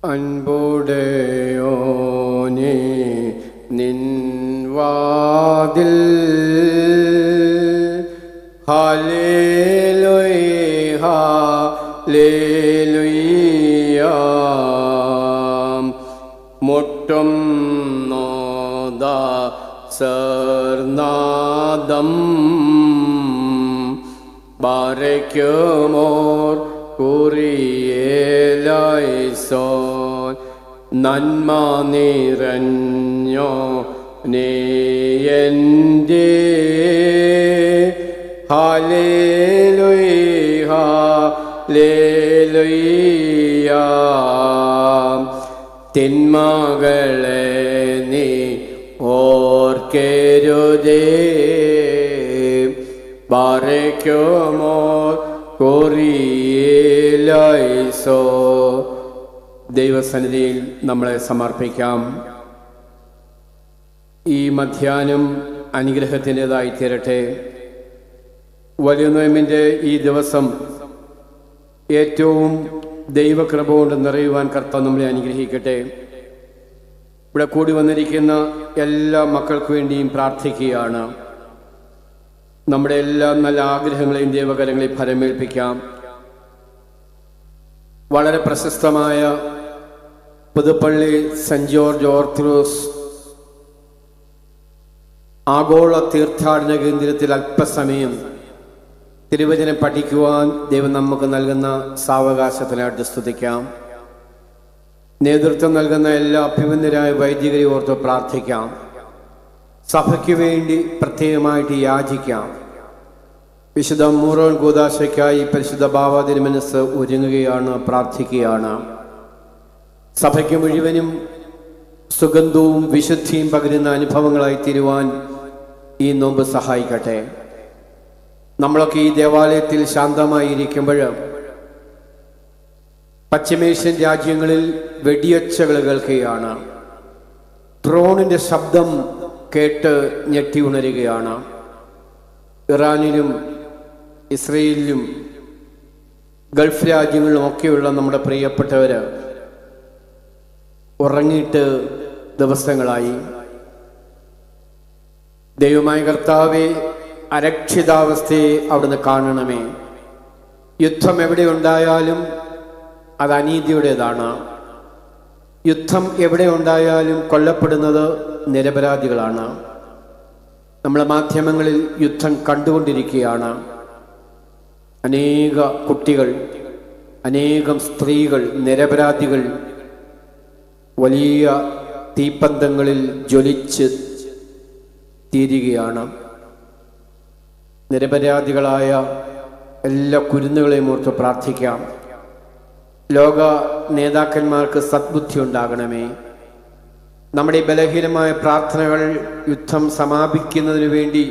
അൻപുടയോനേ നിൻ വാതിൽ hallelujah hallelujah മുട്ടും നോദ സർനാദം ബാരയ്ക്കുമോർ കുറിയേലൈസോൻ നന്മ നിറഞ്ഞോ നീയൻ്റെ ഹല്ലേലൂയ ഹല്ലേലൂയ തിന്മകളെ നീ ഓർക്കരുതേ ബാരയ്ക്കുമോ കോറിയേലൈസോ. ദൈവസന്നിധിയിൽ നമ്മളെ സമർപ്പിക്കാം. ഈ മധ്യാഹ്നം അനുഗ്രഹത്തിൻ്റെതായി തീരട്ടെ. വലിയ നോയമ്പിൻ്റെ ഈ ദിവസം ഏറ്റവും ദൈവകൃപ കൊണ്ട് നിറയുവാൻ കർത്താവ് നമ്മളെ അനുഗ്രഹിക്കട്ടെ. ഇവിടെ കൂടി വന്നിരിക്കുന്ന എല്ലാ മക്കൾക്ക് വേണ്ടിയും പ്രാർത്ഥിക്കുകയാണ്. നമ്മുടെ എല്ലാ നല്ല ആഗ്രഹങ്ങളെയും ദൈവകരങ്ങളെയും ഫലമേൽപ്പിക്കാം. വളരെ പ്രശസ്തമായ പുതുപ്പള്ളി സെൻറ് ജോർജ് ഓർത്തഡോക്സ് ആഗോള തീർത്ഥാടന കേന്ദ്രത്തിൽ അല്പസമയം തിരുവചനം പഠിക്കുവാൻ ദൈവം നമുക്ക് നൽകുന്ന സാവകാശത്തിനായിട്ട് സ്തുതിക്കാം. നേതൃത്വം നൽകുന്ന എല്ലാ അഭിമന്യരായ വൈദികരെ ഓർത്ത് പ്രാർത്ഥിക്കാം. സഭയ്ക്ക് വേണ്ടി പ്രത്യേകമായിട്ട് യാചിക്കാം. വിശുദ്ധ മൂറോൻ കൂദാശയ്ക്കായി പരിശുദ്ധ ബാവ തിരുമനസ്സ് ഒരുങ്ങുകയാണ്, പ്രാർത്ഥിക്കുകയാണ്. സഭയ്ക്ക് മുഴുവനും സുഗന്ധവും വിശുദ്ധിയും പകരുന്ന അനുഭവങ്ങളായി തീരുവാൻ ഈ നോമ്പ് സഹായിക്കട്ടെ. നമ്മളൊക്കെ ഈ ദേവാലയത്തിൽ ശാന്തമായിരിക്കുമ്പോൾ പശ്ചിമേഷ്യൻ രാജ്യങ്ങളിൽ വെടിയൊച്ചകൾ കേൾക്കുകയാണ്. ഡ്രോണിൻ്റെ ശബ്ദം കേട്ട് ഞെട്ടി ഉണരുകയാണ്. ഇറാനിലും ഇസ്രയേലിലും ഗൾഫ് രാജ്യങ്ങളിലും ഒക്കെയുള്ള നമ്മുടെ പ്രിയപ്പെട്ടവർ ഉറങ്ങിയിട്ട് ദിവസങ്ങളായി. ദൈവമായ കർത്താവേ, അരക്ഷിതാവസ്ഥയെ അവിടുന്ന് കാണണമേ. യുദ്ധം എവിടെ ഉണ്ടായാലും അത് അനീതിയുടേതാണ്. യുദ്ധം എവിടെ ഉണ്ടായാലും കൊല്ലപ്പെടുന്നത് നിരപരാധികളാണ്. നമ്മളെ മാധ്യമങ്ങളിൽ യുദ്ധം കണ്ടുകൊണ്ടിരിക്കുകയാണ്. അനേക കുട്ടികൾ, അനേകം സ്ത്രീകൾ, നിരപരാധികൾ വലിയ തീപ്പന്തങ്ങളിൽ ജ്വലിച്ച് തീരുകയാണ്. നിരപരാധികളായ എല്ലാ കുരുന്നുകളെയും ഓർത്ത് പ്രാർത്ഥിക്കാം. ലോക നേതാക്കന്മാർക്ക് സദ്ബുദ്ധി ഉണ്ടാകണമേ. നമ്മുടെ ഈ ബലഹീനമായ പ്രാർത്ഥനകൾ യുദ്ധം സമാപിക്കുന്നതിന് വേണ്ടി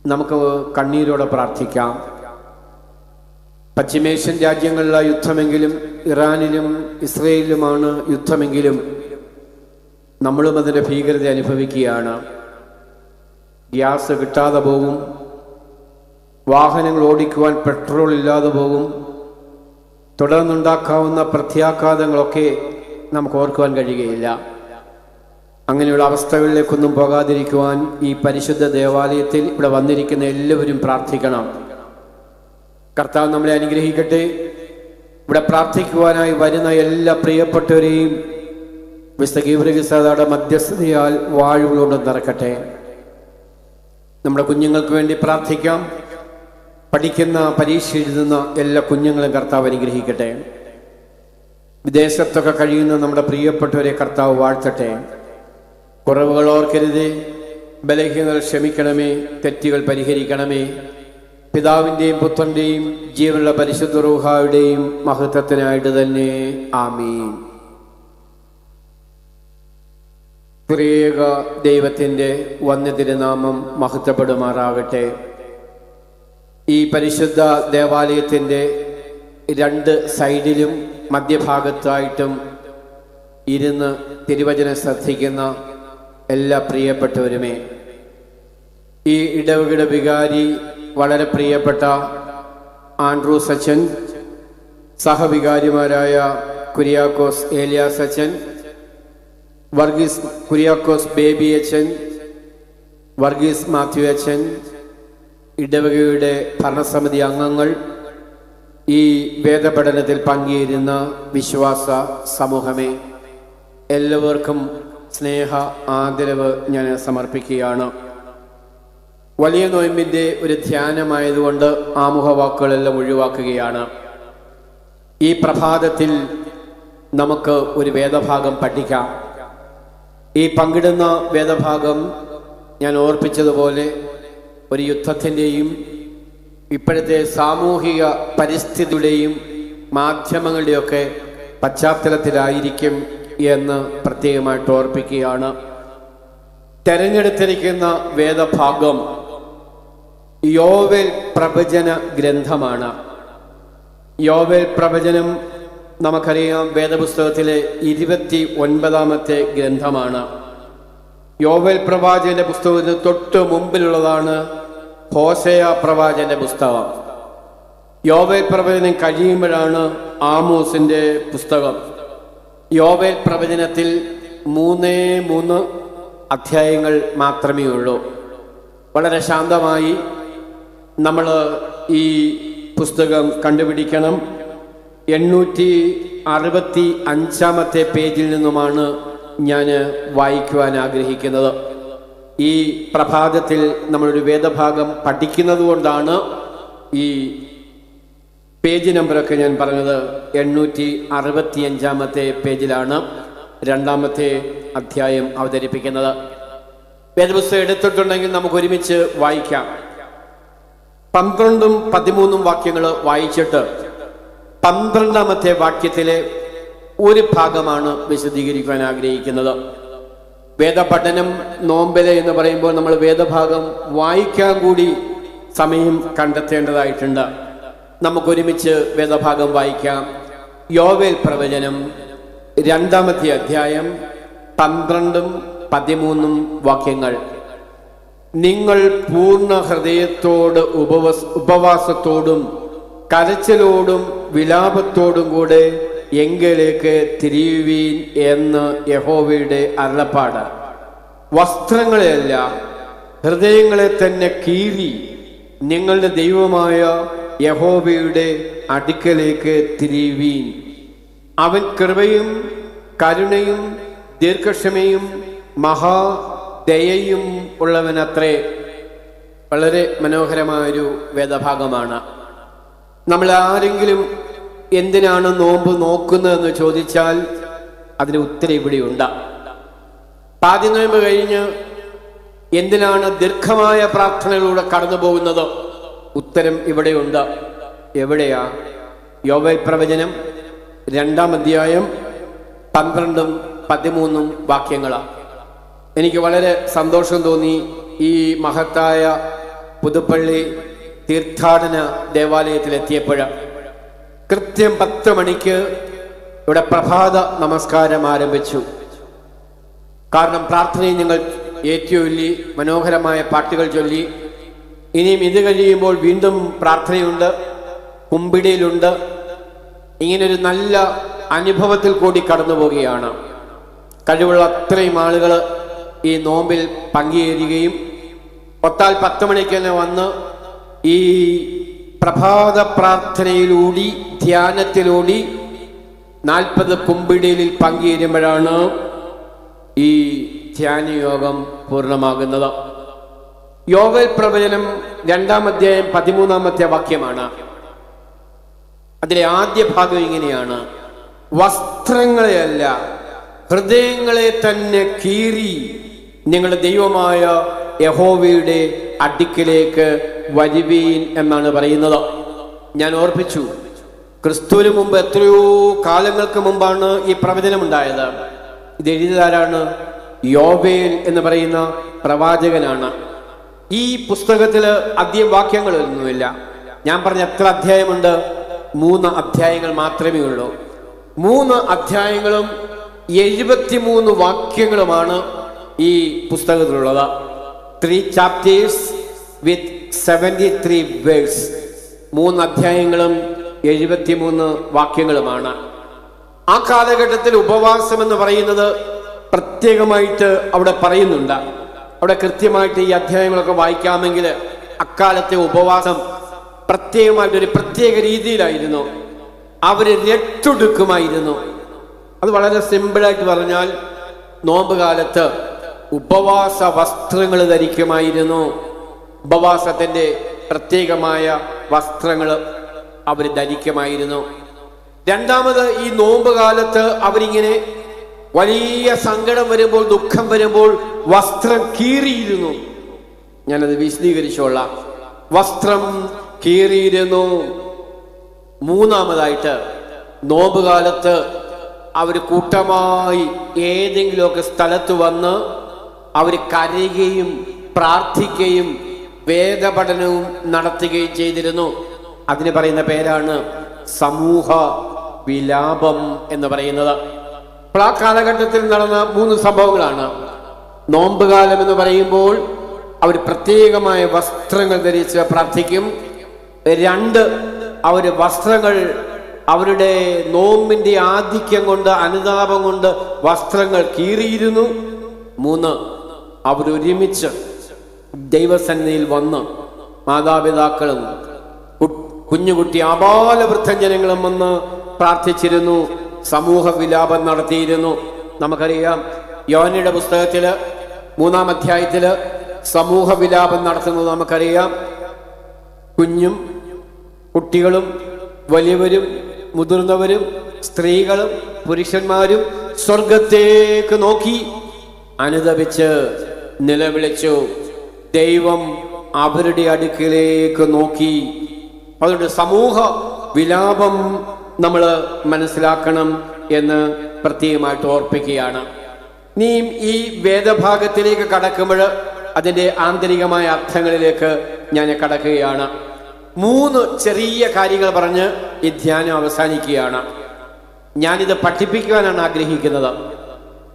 നമുക്ക് കണ്ണീരോടെ പ്രാർത്ഥിക്കാം. പശ്ചിമേഷ്യൻ രാജ്യങ്ങളിലെ യുദ്ധമെങ്കിലും ഇറാനിലും ഇസ്രയേലിലുമാണ് യുദ്ധമെങ്കിലും നമ്മളും അതിൻ്റെ ഭീകരത അനുഭവിക്കുകയാണ്. ഗ്യാസ് കിട്ടാതെ പോകും, വാഹനങ്ങൾ ഓടിക്കുവാൻ പെട്രോൾ ഇല്ലാതെ പോകും. തുടർന്നുണ്ടാക്കാവുന്ന പ്രത്യാഘാതങ്ങളൊക്കെ നമുക്ക് ഓർക്കുവാൻ കഴിയുകയില്ല. അങ്ങനെയുള്ള അവസ്ഥകളിലേക്കൊന്നും പോകാതിരിക്കുവാൻ ഈ പരിശുദ്ധ ദേവാലയത്തിൽ ഇവിടെ വന്നിരിക്കുന്ന എല്ലാവരും പ്രാർത്ഥിക്കണം. കർത്താവ് നമ്മളെ അനുഗ്രഹിക്കട്ടെ. ഇവിടെ പ്രാർത്ഥിക്കുവാനായി വരുന്ന എല്ലാ പ്രിയപ്പെട്ടവരെയും വിശുദ്ധ ഗീവർഗീസ് മധ്യസ്ഥതയാൽ വാഴുകളോട് നിറക്കട്ടെ. നമ്മുടെ കുഞ്ഞുങ്ങൾക്ക് വേണ്ടി പ്രാർത്ഥിക്കാം. പഠിക്കുന്ന, പരീക്ഷ എഴുതുന്ന എല്ലാ കുഞ്ഞുങ്ങളും കർത്താവ് അനുഗ്രഹിക്കട്ടെ. വിദേശത്തൊക്കെ കഴിയുന്ന നമ്മുടെ പ്രിയപ്പെട്ടവരെ കർത്താവ് വാഴ്ത്തട്ടെ. കുറവുകൾ ഓർക്കരുതേ, ബലഹീനതകൾ ക്ഷമിക്കണമേ, തെറ്റുകൾ പരിഹരിക്കണമേ. പിതാവിൻ്റെയും പുത്രൻ്റെയും ജീവനുള്ള പരിശുദ്ധ റൂഹായുടെയും മഹത്വത്തിനായിട്ട് തന്നെ ആമീൻ. ത്രിയേക ദൈവത്തിൻ്റെ വന്യതിരുനാമം മഹത്വപ്പെടുമാറാകട്ടെ. ഈ പരിശുദ്ധ ദേവാലയത്തിൻ്റെ രണ്ട് സൈഡിലും മധ്യഭാഗത്തായിട്ടും ഇരുന്ന് തിരുവചനം ശ്രദ്ധിക്കുന്ന എല്ലാ പ്രിയപ്പെട്ടവരുമേ, ഈ ഇടവകയുടെ വികാരി വളരെ പ്രിയപ്പെട്ട ആൻഡ്രൂസ് അച്ഛൻ, സഹവികാരിമാരായ കുര്യാക്കോസ് ഏലിയാസ് അച്ഛൻ, വർഗീസ് കുര്യാക്കോസ് ബേബി അച്ഛൻ, വർഗീസ് മാത്യു അച്ഛൻ, ഇടവകയുടെ ഭരണസമിതി അംഗങ്ങൾ, ഈ വേദപഠനത്തിൽ പങ്കുചേരുന്ന വിശ്വാസ സമൂഹമേ, എല്ലാവർക്കും സ്നേഹ ആദരവ് ഞാൻ സമർപ്പിക്കുകയാണ്. വലിയ നോയമ്പിൻ്റെ ഒരു ധ്യാനമായതുകൊണ്ട് ആമുഖവാക്കുകളെല്ലാം ഒഴിവാക്കുകയാണ്. ഈ പ്രഭാതത്തിൽ നമുക്ക് ഒരു വേദഭാഗം പഠിക്കാം. ഈ പങ്കിടുന്ന വേദഭാഗം ഞാൻ ഓർപ്പിച്ചതുപോലെ ഒരു യുദ്ധത്തിൻ്റെയും ഇപ്പോഴത്തെ സാമൂഹിക പരിസ്ഥിതിയുടെയും മാധ്യമങ്ങളുടെയൊക്കെ പശ്ചാത്തലത്തിലായിരിക്കും എന്ന് പ്രത്യേകമായിട്ട് ഓർപ്പിക്കുകയാണ്. തെരഞ്ഞെടുത്തിരിക്കുന്ന വേദഭാഗം യോവേൽ പ്രവചന ഗ്രന്ഥമാണ്. യോവേൽ പ്രവചനം നമുക്കറിയാം വേദപുസ്തകത്തിലെ 29ാമത്തെ ഗ്രന്ഥമാണ്. യോവേൽ പ്രവാചകന്റെ പുസ്തകത്തിന് തൊട്ട് മുമ്പിലുള്ളതാണ് ഹോശേയ പ്രവാചകന്റെ പുസ്തകം. യോവേൽ പ്രവചനം കഴിയുമ്പോഴാണ് ആമോസിന്റെ പുസ്തകം. യോവേൽ പ്രവചനത്തിൽ 3 അധ്യായങ്ങൾ മാത്രമേ ഉള്ളൂ. വളരെ ശാന്തമായി നമ്മൾ ഈ പുസ്തകം കണ്ടുപിടിക്കണം. 865 പേജിൽ നിന്നുമാണ് ഞാൻ വായിക്കുവാൻ ആഗ്രഹിക്കുന്നത്. ഈ പ്രഭാതത്തിൽ നമ്മളൊരു വേദഭാഗം പഠിക്കുന്നത് കൊണ്ടാണ് ഈ പേജ് നമ്പറൊക്കെ ഞാൻ പറഞ്ഞത്. 865 പേജിലാണ് 2ാമത്തെ അധ്യായം അവതരിപ്പിക്കുന്നത്. വേദപുസ്തകം എടുത്തിട്ടുണ്ടെങ്കിൽ നമുക്ക് ഒരുമിച്ച് വായിക്കാം. 12ഉം 13ഉം വാക്യങ്ങൾ വായിച്ചിട്ട് 12ാമത്തെ വാക്യത്തിലെ ഒരു ഭാഗമാണ് വിശദീകരിക്കാൻ ആഗ്രഹിക്കുന്നത്. വേദപഠനം നോമ്പല് എന്ന് പറയുമ്പോൾ നമ്മൾ വേദഭാഗം വായിക്കാൻ കൂടി സമയം കണ്ടെത്തേണ്ടതായിട്ടുണ്ട്. നമുക്കൊരുമിച്ച് വേദഭാഗം വായിക്കാം. യോവേൽ പ്രവചനം 2ാമത്തെ അധ്യായം 12ഉം 13ഉം വാക്യങ്ങൾ. നിങ്ങൾ പൂർണ്ണ ഹൃദയത്തോട് ഉപവാസത്തോടും കരച്ചിലോടും വിലാപത്തോടും കൂടെ എങ്കിലേക്ക് തിരിയുവീൻ എന്ന് യഹോവയുടെ അരുളപ്പാട്. വസ്ത്രങ്ങളെയല്ല, ഹൃദയങ്ങളെ തന്നെ കീറി നിങ്ങളുടെ ദൈവമായ യഹോവയുടെ അടുക്കലേക്ക് തിരിയുവീൻ. അവൻ കൃപയും കരുണയും ദീർഘക്ഷമയും മഹാദയയും ഉള്ളവനത്രേ. വളരെ മനോഹരമായൊരു വേദഭാഗമാണ്. നമ്മൾ ആരെങ്കിലും എന്തിനാണ് നോമ്പ് നോക്കുന്നതെന്ന് ചോദിച്ചാൽ അതിന് ഉത്തരം ഇവിടെയുണ്ട്. പാതി നോമ്പ് കഴിഞ്ഞ് എന്തിനാണ് ദീർഘമായ പ്രാർത്ഥനയിലൂടെ കടന്നു പോകുന്നത്? ഉത്തരം ഇവിടെയുണ്ട്. എവിടെയാ? യോവേൽ പ്രവചനം 2ാം അധ്യായം 12ഉം 13ഉം വാക്യങ്ങളാണ്. എനിക്ക് വളരെ സന്തോഷം തോന്നി ഈ മഹത്തായ പുതുപ്പള്ളി തീർത്ഥാടന ദേവാലയത്തിലെത്തിയപ്പോൾ. കൃത്യം 10 മണിക്ക് ഇവിടെ പ്രഭാത നമസ്കാരം ആരംഭിച്ചു. കാരണം പ്രാർത്ഥനയിൽ ഞങ്ങൾ ഏറ്റുചൊല്ലി, മനോഹരമായ പാട്ടുകൾ ചൊല്ലി. ഇനിയും ഇത് കഴിയുമ്പോൾ വീണ്ടും പ്രാർത്ഥനയുണ്ട്, കുമ്പിടിയിലുണ്ട്. ഇങ്ങനൊരു നല്ല അനുഭവത്തിൽ കൂടി കടന്നു പോവുകയാണ്. കഴിവുള്ള അത്രയും ആളുകൾ ഈ നോമ്പിൽ പങ്കുചേരുകയും ഒത്താൽ 10 മണിക്ക് തന്നെ വന്ന് ഈ പ്രഭാത പ്രാർത്ഥനയിലൂടി ധ്യാനത്തിലൂടി 40 കുമ്പിടിയിൽ പങ്കുചേരുമ്പോഴാണ് ഈ ധ്യാനയോഗം പൂർണ്ണമാകുന്നത്. യോവേൽ പ്രവചനം 2ാം അധ്യായം 13ാമത്തെ വാക്യമാണ്. അതിലെ ആദ്യ ഭാഗം ഇങ്ങനെയാണ്: വസ്ത്രങ്ങളെയല്ല, ഹൃദയങ്ങളെ തന്നെ കീറി നിങ്ങളുടെ ദൈവമായ യഹോവയുടെ അടുക്കിലേക്ക് വരുവീൻ എന്നാണ് പറയുന്നത്. ഞാൻ ഓർപ്പിച്ചു, ക്രിസ്തുവിന് മുമ്പ് എത്രയോ കാലങ്ങൾക്ക് മുമ്പാണ് ഈ പ്രവചനം ഉണ്ടായത്. ഇത് എഴുതിയതാരാണ്? യോവേൽ എന്ന് പറയുന്ന പ്രവാചകനാണ്. ഈ പുസ്തകത്തിൽ അധികം വാക്യങ്ങളൊന്നുമില്ല. ഞാൻ പറഞ്ഞ എത്ര അധ്യായമുണ്ട്? 3 അധ്യായങ്ങൾ മാത്രമേ ഉള്ളൂ. 3 അധ്യായങ്ങളും 73 വാക്യങ്ങളുമാണ് ഈ പുസ്തകത്തിലുള്ളത്. 3 chapters with 73 verse. 3 അധ്യായങ്ങളും 73 വാക്യങ്ങളുമാണ്. ആ കാലഘട്ടത്തിൽ ഉപവാസം എന്ന് പറയുന്നത് പ്രത്യേകമായിട്ട് അവിടെ പറയുന്നുണ്ട്. അവിടെ കൃത്യമായിട്ട് ഈ അധ്യായങ്ങളൊക്കെ വായിക്കാമെങ്കിൽ അക്കാലത്തെ ഉപവാസം പ്രത്യേകമായിട്ടൊരു പ്രത്യേക രീതിയിലായിരുന്നു. അവര് രട്ടെടുക്കുമായിരുന്നു. അത് വളരെ സിമ്പിളായിട്ട് പറഞ്ഞാൽ, നോമ്പ് കാലത്ത് ഉപവാസ വസ്ത്രങ്ങൾ ധരിക്കുമായിരുന്നു. ഉപവാസത്തിന്റെ പ്രത്യേകമായ വസ്ത്രങ്ങൾ അവർ ധരിക്കുമായിരുന്നു. രണ്ടാമത്, ഈ നോമ്പ് കാലത്ത് അവരിങ്ങനെ വലിയ സങ്കടം വരുമ്പോൾ, ദുഃഖം വരുമ്പോൾ വസ്ത്രം കീറിയിരുന്നു. ഞാനത് വിശദീകരിച്ചോളാം. വസ്ത്രം കീറിയിരുന്നു. മൂന്നാമതായിട്ട്, നോമ്പ് കാലത്ത് അവർ കൂട്ടമായി ഏതെങ്കിലുമൊക്കെ സ്ഥലത്ത് വന്ന് അവർ കരയുകയും പ്രാർത്ഥിക്കുകയും വേദപഠനവും നടത്തുകയും ചെയ്തിരുന്നു. അതിന് പറയുന്ന പേരാണ് സമൂഹ വിലാപം എന്ന് പറയുന്നത്. അപ്പോൾ ആ കാലഘട്ടത്തിൽ നടന്ന 3 സംഭവങ്ങളാണ്. നോമ്പുകാലം എന്ന് പറയുമ്പോൾ അവർ പ്രത്യേകമായ വസ്ത്രങ്ങൾ ധരിച്ച് പ്രാർത്ഥിക്കും. 2, അവർ വസ്ത്രങ്ങൾ അവരുടെ നോമ്പിന്റെ ആധിക്യം കൊണ്ട്, അനുതാപം കൊണ്ട് വസ്ത്രങ്ങൾ കീറിയിരുന്നു. 3, അവരൊരുമിച്ച് ദൈവസന്നിധിയിൽ വന്ന് മാതാപിതാക്കളും കുഞ്ഞുകുട്ടി ആബാലവൃദ്ധജനങ്ങളും വന്ന് പ്രാർത്ഥിച്ചിരുന്നു, സമൂഹ വിലാപം നടത്തിയിരുന്നു. നമുക്കറിയാം, യോഹന്നയുടെ പുസ്തകത്തില് 3-ാം അധ്യായത്തില് സമൂഹ വിലാപം നടത്തുന്നത് നമുക്കറിയാം. കുഞ്ഞും കുട്ടികളും വലിയവരും മുതിർന്നവരും സ്ത്രീകളും പുരുഷന്മാരും സ്വർഗത്തേക്ക് നോക്കി അനുതപിച്ച് നിലവിളിച്ചു. ദൈവം അവരുടെ അടുക്കിലേക്ക് നോക്കി. അതുകൊണ്ട് സമൂഹ വിലാപം നമ്മൾ മനസ്സിലാക്കണം എന്ന് പ്രത്യേകമായിട്ട് ഓർപ്പിക്കുകയാണ്. നീ ഈ വേദഭാഗത്തിലേക്ക് കടക്കുമ്പോൾ അതിൻ്റെ ആന്തരികമായ അർത്ഥങ്ങളിലേക്ക് ഞാൻ കടക്കുകയാണ്. 3 ചെറിയ കാര്യങ്ങൾ പറഞ്ഞ് ഈ ധ്യാനം അവസാനിക്കുകയാണ്. ഞാനിത് പഠിപ്പിക്കുവാനാണ് ആഗ്രഹിക്കുന്നത്.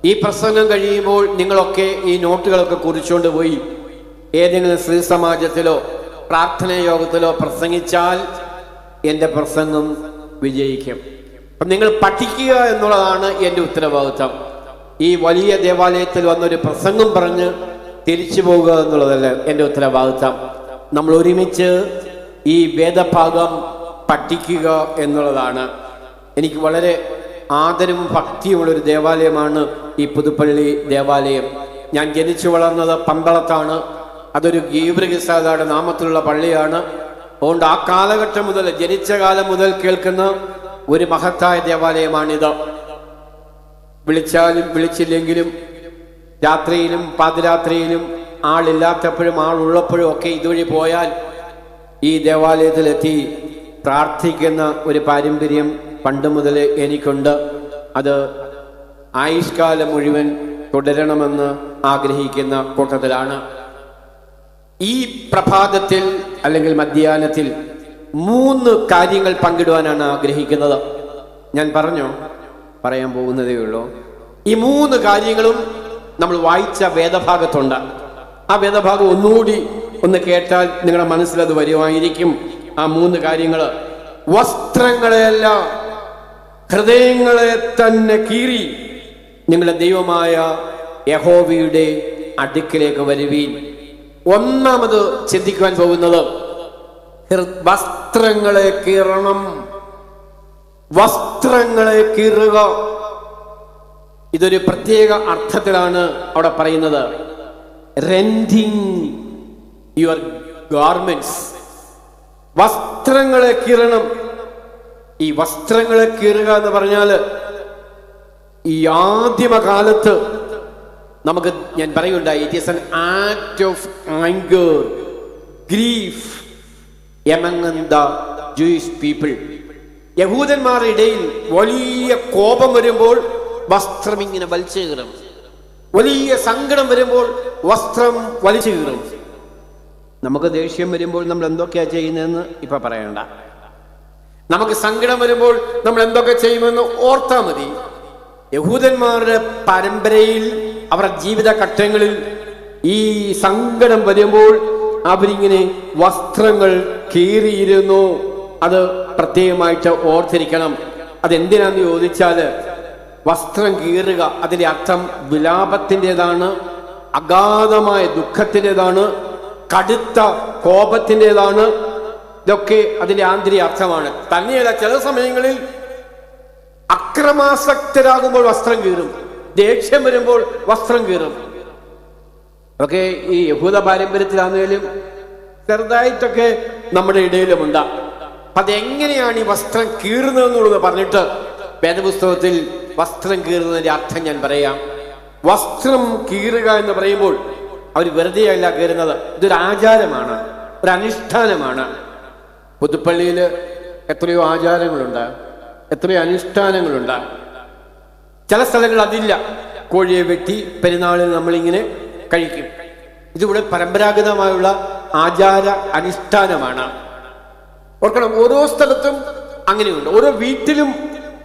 ഈ പ്രസംഗം കഴിയുമ്പോൾ നിങ്ങളൊക്കെ ഈ നോട്ടുകളൊക്കെ കുറിച്ചുകൊണ്ട് പോയി ഏതെങ്കിലും സ്ത്രീ സമാജത്തിലോ പ്രാർത്ഥനാ യോഗത്തിലോ പ്രസംഗിച്ചാൽ എൻ്റെ പ്രസംഗം വിജയിക്കും. അപ്പം നിങ്ങൾ പഠിക്കുക എന്നുള്ളതാണ് എൻ്റെ ഉത്തരവാദിത്വം. ഈ വലിയ ദേവാലയത്തിൽ വന്നൊരു പ്രസംഗം പറഞ്ഞ് തിരിച്ചു പോകുക എന്നുള്ളതല്ല എൻ്റെ ഉത്തരവാദിത്വം. നമ്മൾ ഒരുമിച്ച് ഈ വേദഭാഗം പഠിക്കുക എന്നുള്ളതാണ്. എനിക്ക് വളരെ ആദരവും ഭക്തിയുമുള്ളൊരു ദേവാലയമാണ് ഈ പുതുപ്പള്ളി ദേവാലയം. ഞാൻ ജനിച്ചു വളർന്നത് പന്തളത്താണ്. അതൊരു ഗീവ്രഗിസാദയുടെ നാമത്തിലുള്ള പള്ളിയാണ്. അതുകൊണ്ട് ആ കാലഘട്ടം മുതൽ, ജനിച്ച കാലം മുതൽ കേൾക്കുന്ന ഒരു മഹത്തായ ദേവാലയമാണിത്. വിളിച്ചാലും വിളിച്ചില്ലെങ്കിലും, രാത്രിയിലും പാതിരാത്രിയിലും, ആളില്ലാത്തപ്പോഴും ആളുള്ളപ്പോഴും ഒക്കെ ഇതുവഴി പോയാൽ ഈ ദേവാലയത്തിലെത്തി പ്രാർത്ഥിക്കുന്ന ഒരു പാരമ്പര്യം പണ്ട് മുതൽ എനിക്കുണ്ട്. അത് ആയുഷ്കാലം മുഴുവൻ തുടരണമെന്ന് ആഗ്രഹിക്കുന്ന കൂട്ടത്തിലാണ്. ഈ പ്രഭാതത്തിൽ അല്ലെങ്കിൽ മധ്യാഹ്നത്തിൽ 3 കാര്യങ്ങൾ പങ്കിടുവാനാണ് ആഗ്രഹിക്കുന്നത്. ഞാൻ പറയാൻ പോകുന്നതേ ഉള്ളൂ. ഈ 3 കാര്യങ്ങളും നമ്മൾ വായിച്ച വേദഭാഗത്തുണ്ട്. ആ വേദഭാഗം ഒന്നുകൂടി ഒന്ന് കേട്ടാൽ നിങ്ങളുടെ മനസ്സിലത് വരുമായിരിക്കും. ആ 3 കാര്യങ്ങൾ: വസ്ത്രങ്ങളെയല്ല, ഹൃദയങ്ങളെ തന്നെ കീറി നിങ്ങളുടെ ദൈവമായ യഹോവയുടെ അടുക്കിലേക്ക് വരുവീൻ. ഒന്നാമത് ചിന്തിക്കുവാൻ പോകുന്നത് വസ്ത്രങ്ങളെ കീറണം. വസ്ത്രങ്ങളെ കീറുക. ഇതൊരു പ്രത്യേക അർത്ഥത്തിലാണ് അവിടെ പറയുന്നത്. Rending your garments. വസ്ത്രങ്ങളെ കീറണം. ഈ വസ്ത്രങ്ങളെ കീറുക എന്ന് പറഞ്ഞാൽ ഈ ആദിമകാലത്ത് നമുക്ക്, ഞാൻ പറയുണ്ടായി, it is an act of anger, grief among the Jewish people. യഹൂദന്മാരുടെ ഇടയിൽ വലിയ കോപം വരുമ്പോൾ വസ്ത്രം ഇങ്ങനെ വലിച്ചു കീറും. വലിയ സങ്കടം വരുമ്പോൾ വസ്ത്രം വലിച്ചു കീറും. നമുക്ക് ദേഷ്യം വരുമ്പോൾ നമ്മൾ എന്തൊക്കെയാ ചെയ്യുന്നതെന്ന് ഇപ്പൊ പറയണ്ട. നമുക്ക് സങ്കടം വരുമ്പോൾ നമ്മൾ എന്തൊക്കെ ചെയ്യുമെന്ന് ഓർത്താൽ മതി. യഹൂദന്മാരുടെ പരമ്പരയിൽ, അവരുടെ ജീവിതഘട്ടങ്ങളിൽ ഈ സങ്കടം വരുമ്പോൾ അവരിങ്ങനെ വസ്ത്രങ്ങൾ കീറിയിരുന്നു. അത് പ്രത്യേകമായിട്ട് ഓർത്തിരിക്കണം. അതെന്തിനാന്ന് ചോദിച്ചാൽ, വസ്ത്രം കീറുക അതിൻ്റെ അർത്ഥം വിലാപത്തിൻ്റെതാണ്, അഗാധമായ ദുഃഖത്തിൻ്റെതാണ്, കടുത്ത കോപത്തിൻ്റെതാണ്. ഇതൊക്കെ അതിൻ്റെ ആന്തരിക അർത്ഥമാണ്. തന്നെയല്ല, ചില സമയങ്ങളിൽ അക്രമാസക്തരാകുമ്പോൾ വസ്ത്രം കീറും, ദേഷ്യം വരുമ്പോൾ വസ്ത്രം കീറും. ഒക്കെ ഈ യഹൂദ പാരമ്പര്യത്തിലാണെങ്കിലും ചെറുതായിട്ടൊക്കെ നമ്മുടെ ഇടയിലുമുണ്ട്. അതെങ്ങനെയാണ് ഈ വസ്ത്രം കീറുന്നതെന്നുള്ളത് പറഞ്ഞിട്ട് വേദപുസ്തകത്തിൽ വസ്ത്രം കീറുന്നതിന്റെ അർത്ഥം ഞാൻ പറയാം. വസ്ത്രം കീറുക എന്ന് പറയുമ്പോൾ അവർ വെറുതെ അല്ല കീറുന്നത്, ഇതൊരു ആചാരമാണ്, ഒരു അനുഷ്ഠാനമാണ്. പുതുപ്പള്ളിയിൽ എത്രയോ ആചാരങ്ങളുണ്ട്, എത്രയോ അനുഷ്ഠാനങ്ങളുണ്ട്. ചില സ്ഥലങ്ങൾ അതില്ല. കോഴിയെ വെട്ടി പെരുന്നാളിൽ നമ്മളിങ്ങനെ കഴിക്കും. ഇതിവിടെ പരമ്പരാഗതമായുള്ള ആചാര അനുഷ്ഠാനമാണ്. ഓർക്കണം, ഓരോ സ്ഥലത്തും അങ്ങനെയുണ്ട്. ഓരോ വീട്ടിലും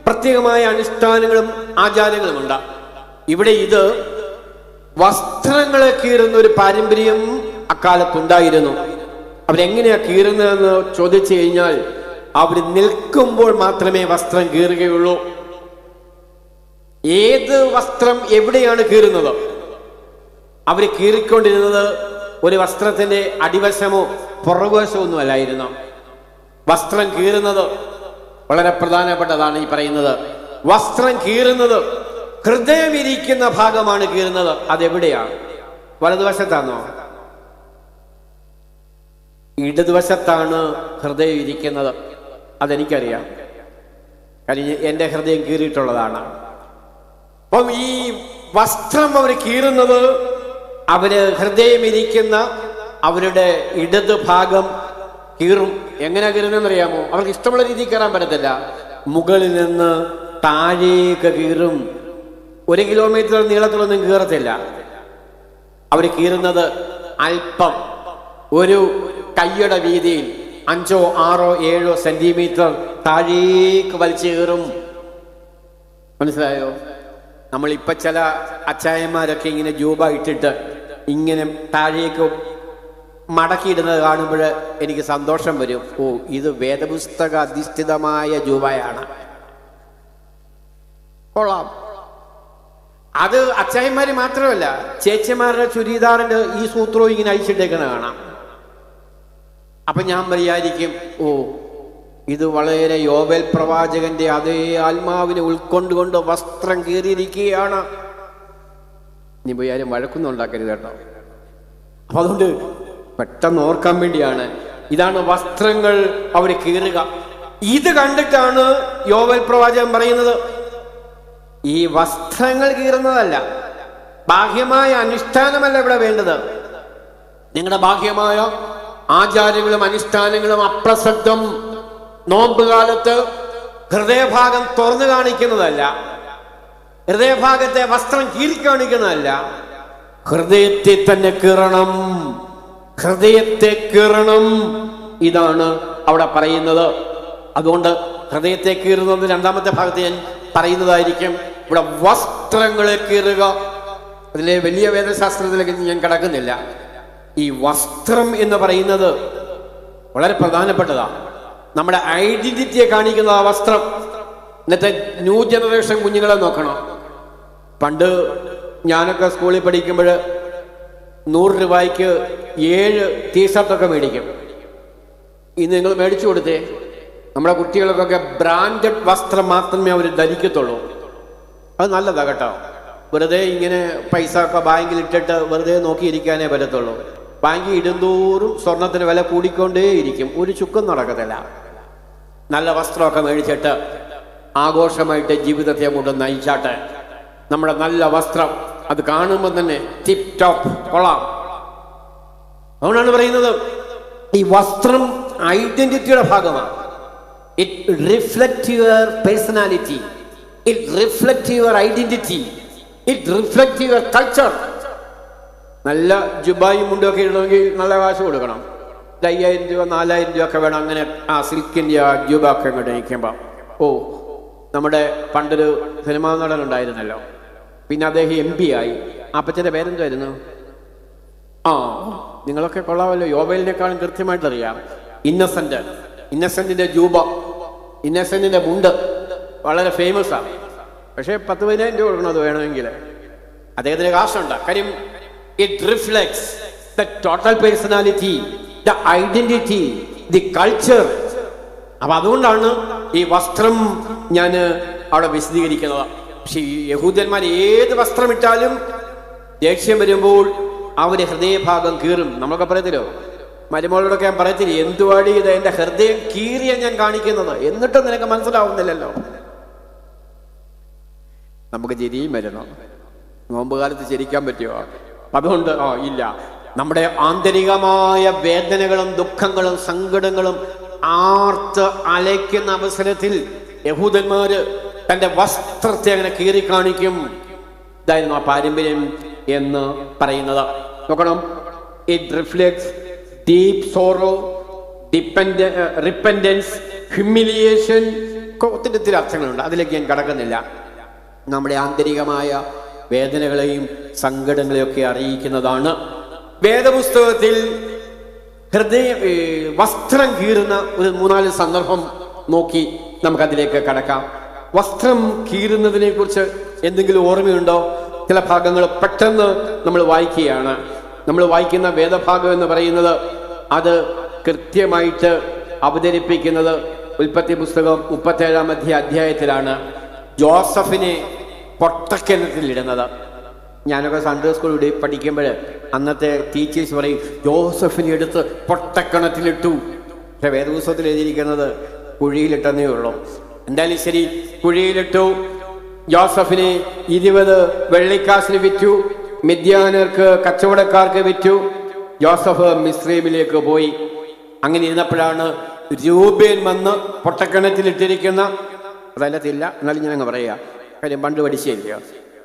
പ്രത്യേകമായ അനുഷ്ഠാനങ്ങളും ആചാരങ്ങളുമുണ്ട്. ഇവിടെ ഇത് വസ്ത്രങ്ങളെ കീറുന്ന ഒരു പാരമ്പര്യം അക്കാലത്തുണ്ടായിരുന്നു. അവരെങ്ങനെയാ കീറുന്നതെന്ന് ചോദിച്ചു കഴിഞ്ഞാൽ, അവർ നിൽക്കുമ്പോൾ മാത്രമേ വസ്ത്രം കീറുകയുള്ളൂ. ഏത് വസ്ത്രം എവിടെയാണ് കീറുന്നത്? അവർ കീറിക്കൊണ്ടിരുന്നത് ഒരു വസ്ത്രത്തിന്റെ അടിവശമോ പുറകുവശമോ ഒന്നും അല്ലായിരുന്നു. വസ്ത്രം കീറുന്നത് വളരെ പ്രധാനപ്പെട്ടതാണ്. ഈ പറയുന്നത് വസ്ത്രം കീറുന്നത് ഹൃദയം ഇരിക്കുന്ന ഭാഗമാണ് കീറുന്നത്. അതെവിടെയാണ്? വലതുവശത്താണോ? ഇടതുവശത്താണ് ഹൃദയം ഇരിക്കുന്നത്. അതെനിക്കറിയാം, കാര്യം എൻ്റെ ഹൃദയം കീറിയിട്ടുള്ളതാണ്. അപ്പം ഈ വസ്ത്രം അവർ കീറുന്നത്, അവര് ഹൃദയം ഇരിക്കുന്ന അവരുടെ ഇടത് ഭാഗം കീറും. എങ്ങനെ കീറുന്നറിയാമോ? അവർക്ക് ഇഷ്ടമുള്ള രീതിയിൽ കയറാൻ പറ്റത്തില്ല. മുകളിൽ നിന്ന് താഴേക്ക് കീറും. 1 കിലോമീറ്റർ നീളത്തിലൊന്നും കീറത്തില്ല. അവർ കീറുന്നത് അല്പം, ഒരു കയ്യുടെ വീതിയിൽ 5, 6, 7 സെന്റിമീറ്റർ താഴേക്ക് വലിച്ചു കീറും. മനസ്സിലായോ? നമ്മളിപ്പൊ ചില അച്ചായന്മാരൊക്കെ ഇങ്ങനെ ജൂബ ഇട്ടിട്ട് ഇങ്ങനെ താഴേക്ക് മടക്കിയിടുന്നത് കാണുമ്പോൾ എനിക്ക് സന്തോഷം വരും. ഓ, ഇത് വേദപുസ്തക അധിഷ്ഠിതമായ ജൂബയാണ്, കൊള്ളാം. അത് അച്ചായന്മാര് മാത്രമല്ല, ചേച്ചിമാരുടെ ചുരിദാറിന്റെ ഈ സൂത്രവും ഇങ്ങനെ അഴിച്ചിട്ടേക്കണ കാണാം. അപ്പൊ ഞാൻ വിചാരിക്കും, ഓ, ഇത് വളരെ യോബേൽ പ്രവാചകന്റെ അതേ ആത്മാവിനെ ഉൾക്കൊണ്ടുകൊണ്ട് വസ്ത്രം കീറിയിരിക്കുകയാണ്. നീ പോയി ആരും വഴക്കൊന്നും ഉണ്ടാക്കരുത് കേട്ടോ. അപ്പൊ അതുകൊണ്ട് പെട്ടെന്ന് ഓർക്കാൻ വേണ്ടിയാണ്, ഇതാണ് വസ്ത്രങ്ങൾ അവർ കീറുക. ഇത് കണ്ടിട്ടാണ് യോബേൽ പ്രവാചകൻ പറയുന്നത്, ഈ വസ്ത്രങ്ങൾ കീറുന്നതല്ല, ബാഹ്യമായ അനുഷ്ഠാനമല്ല ഇവിടെ വേണ്ടത്. നിങ്ങളുടെ ബാഹ്യമായ ആചാരങ്ങളും അനുഷ്ഠാനങ്ങളും അപ്രസക്തം. നോമ്പ് കാലത്ത് ഹൃദയഭാഗം തുറന്നു കാണിക്കുന്നതല്ല, ഹൃദയഭാഗത്തെ വസ്ത്രം കീറി കാണിക്കുന്നതല്ല, ഹൃദയത്തെ തന്നെ കീറണം, ഹൃദയത്തെ കീറണം. ഇതാണ് അവിടെ പറയുന്നത്. അതുകൊണ്ട് ഹൃദയത്തെ കീറുന്നത് രണ്ടാമത്തെ ഭാഗത്ത് ഞാൻ പറയുന്നതായിരിക്കും. ഇവിടെ വസ്ത്രങ്ങളെ കീറുക, അതിലെ വലിയ വേദശാസ്ത്രത്തിലേക്ക് ഞാൻ കടക്കുന്നില്ല. ഈ വസ്ത്രം എന്ന് പറയുന്നത് വളരെ പ്രധാനപ്പെട്ടതാണ്. നമ്മുടെ ഐഡന്റിറ്റിയെ കാണിക്കുന്ന ആ വസ്ത്രം. ഇന്നത്തെ ന്യൂ ജനറേഷൻ കുഞ്ഞുങ്ങളെ നോക്കണം. പണ്ട് ഞാനൊക്കെ സ്കൂളിൽ പഠിക്കുമ്പോൾ 100 രൂപയ്ക്ക് 7 ടീഷർട്ടൊക്കെ മേടിക്കും. ഇന്ന് നിങ്ങൾ മേടിച്ചു കൊടുത്തേ, നമ്മുടെ കുട്ടികൾക്കൊക്കെ ബ്രാൻഡഡ് വസ്ത്രം മാത്രമേ അവർ ധരിക്കത്തുള്ളൂ. അത് നല്ലതാ കേട്ടോ. വെറുതെ ഇങ്ങനെ പൈസ ഒക്കെ ബാങ്കിൽ ഇട്ടിട്ട് വെറുതെ നോക്കിയിരിക്കാനേ പറ്റത്തുള്ളൂ. ബാങ്കിൽ ഇടുന്തോറും സ്വർണത്തിന് വില കൂടിക്കൊണ്ടേയിരിക്കും, ഒരു ചുക്കും നടക്കത്തില്ല. നല്ല വസ്ത്രമൊക്കെ മേടിച്ചിട്ട് ആഘോഷമായിട്ട് ജീവിതത്തെ അങ്ങോട്ട് നയിച്ചാട്ടെ. നമ്മുടെ നല്ല വസ്ത്രം അത് കാണുമ്പോൾ തന്നെ ടിപ്പ് ടോപ്പ്, കൊള്ളാം. അതുകൊണ്ടാണ് പറയുന്നത്, ഈ വസ്ത്രം ഐഡന്റിറ്റിയുടെ ഭാഗമാണ്. It reflect your personality, it reflect your identity, it reflect your culture. നല്ല ജുബായും മുണ്ടൊക്കെ ഇടണമെങ്കിൽ നല്ല കാശ് കൊടുക്കണം. 5000 രൂപ 4000 രൂപ ഒക്കെ വേണം. അങ്ങനെ ആ സിൽക്കിൻ്റെ ആ ജുബൊക്കെ ഇങ്ങോട്ട് നയിക്കുമ്പോൾ, ഓ, നമ്മുടെ പണ്ടൊരു സിനിമാ നടൻ ഉണ്ടായിരുന്നല്ലോ, പിന്നെ അദ്ദേഹം MP ആയി. അപ്പച്ചൻ്റെ പേരെന്തായിരുന്നു? ആ, നിങ്ങളൊക്കെ കൊള്ളാമല്ലോ, യോബേലിനേക്കാളും കൃത്യമായിട്ട് അറിയാം. ഇന്നസെന്റിന്റെ ജൂബ, ഇന്നസെന്റിന്റെ മുണ്ട്, വളരെ ഫേമസ് ആണ്. പക്ഷേ 10,000-15,000 രൂപ കൊടുക്കണം അത് വേണമെങ്കിൽ. അദ്ദേഹത്തിന് കാശുണ്ട്. കാര്യം it reflects the total personality, the identity, the culture. അപ്പൊ അതുകൊണ്ടാണ് ഈ വസ്ത്രം ഞാൻ അവിടെ വിശദീകരിക്കുന്നത്. പക്ഷെ ഈ യഹൂദന്മാർ ഏത് വസ്ത്രമിട്ടാലും ദേഷ്യം വരുമ്പോൾ അവര് ഹൃദയഭാഗം കീറും. നമ്മളൊക്കെ പറയത്തില്ലോ, മരുമകളോടൊക്കെ ഞാൻ പറയത്തില്ല, എന്തുവാടി ഇത് എന്റെ ഹൃദയം കീറിയ ഞാൻ കാണിക്കുന്നത്, എന്നിട്ടും നിനക്ക് മനസ്സിലാവുന്നില്ലല്ലോ. നമുക്ക് ചിരിയും വരണം. നോമ്പ് കാലത്ത് ചിരിക്കാൻ പറ്റുമോ? അതുകൊണ്ട് ഇല്ല. നമ്മുടെ ആന്തരികമായ വേദനകളും ദുഃഖങ്ങളും സങ്കടങ്ങളും ആർത്ത് അലയ്ക്കുന്ന അവസരത്തിൽ യഹൂദന്മാര് തന്റെ വസ്ത്രത്തെ അങ്ങനെ കീറി കാണിക്കും. ഇതായിരുന്നു ആ പാരമ്പര്യം എന്ന് പറയുന്നത്. നോക്കണം, it reflects deep sorrow, repentance, humiliation. ഒത്തിരി അർത്ഥങ്ങളുണ്ട്, അതിലേക്ക് ഞാൻ കടക്കുന്നില്ല. നമ്മുടെ ആന്തരികമായ വേദനകളെയും സങ്കടങ്ങളെയും ഒക്കെ അറിയിക്കുന്നതാണ്. വേദപുസ്തകത്തിൽ വസ്ത്രം കീറുന്ന ഒരു 3-4 സന്ദർഭം നോക്കി നമുക്കതിലേക്ക് കടക്കാം. വസ്ത്രം കീറുന്നതിനെ കുറിച്ച് എന്തെങ്കിലും ഓർമ്മയുണ്ടോ? ചില ഭാഗങ്ങൾ പെട്ടെന്ന് നമ്മൾ വായിക്കുകയാണ്. നമ്മൾ വായിക്കുന്ന വേദഭാഗം എന്ന് പറയുന്നത് അത് കൃത്യമായിട്ട് അവതരിപ്പിക്കുന്നത് ഉൽപ്പത്തി പുസ്തകം 37-ാം അധ്യായത്തിലാണ്. ജോസഫിനെ പൊട്ടക്കിണറ്റിലിടുന്നത്. ഞാനൊക്കെ സൺഡേ സ്കൂളിൽ പഠിക്കുമ്പോൾ അന്നത്തെ ടീച്ചേഴ്സ് പറയും, ജോസഫിനെ എടുത്ത് പൊട്ടക്കിണറ്റിലിട്ടു. പക്ഷെ വേദപുസ്തകത്തിൽ എഴുതിയിരിക്കുന്നത് കുഴിയിലിട്ടെന്നേ ഉള്ളൂ. എന്തായാലും ശരി, കുഴിയിലിട്ടു. ജോസഫിനെ 20 വെള്ളിക്കാശിന് വിറ്റു. മിദ്യാനർക്ക്, കച്ചവടക്കാർക്ക് വിറ്റു. ജോസഫ് മിസ്രൈമിലേക്ക് പോയി. അങ്ങനെ ഇരുന്നപ്പോഴാണ് രൂബേൻ വന്ന് പൊട്ടക്കിണറ്റിലിട്ടിരിക്കുന്ന, അതല്ലത്തില്ല എന്നാലും ഞാൻ അങ്ങ് പറയാ, കാര്യം പണ്ട് പഠിച്ചില്ലയോ.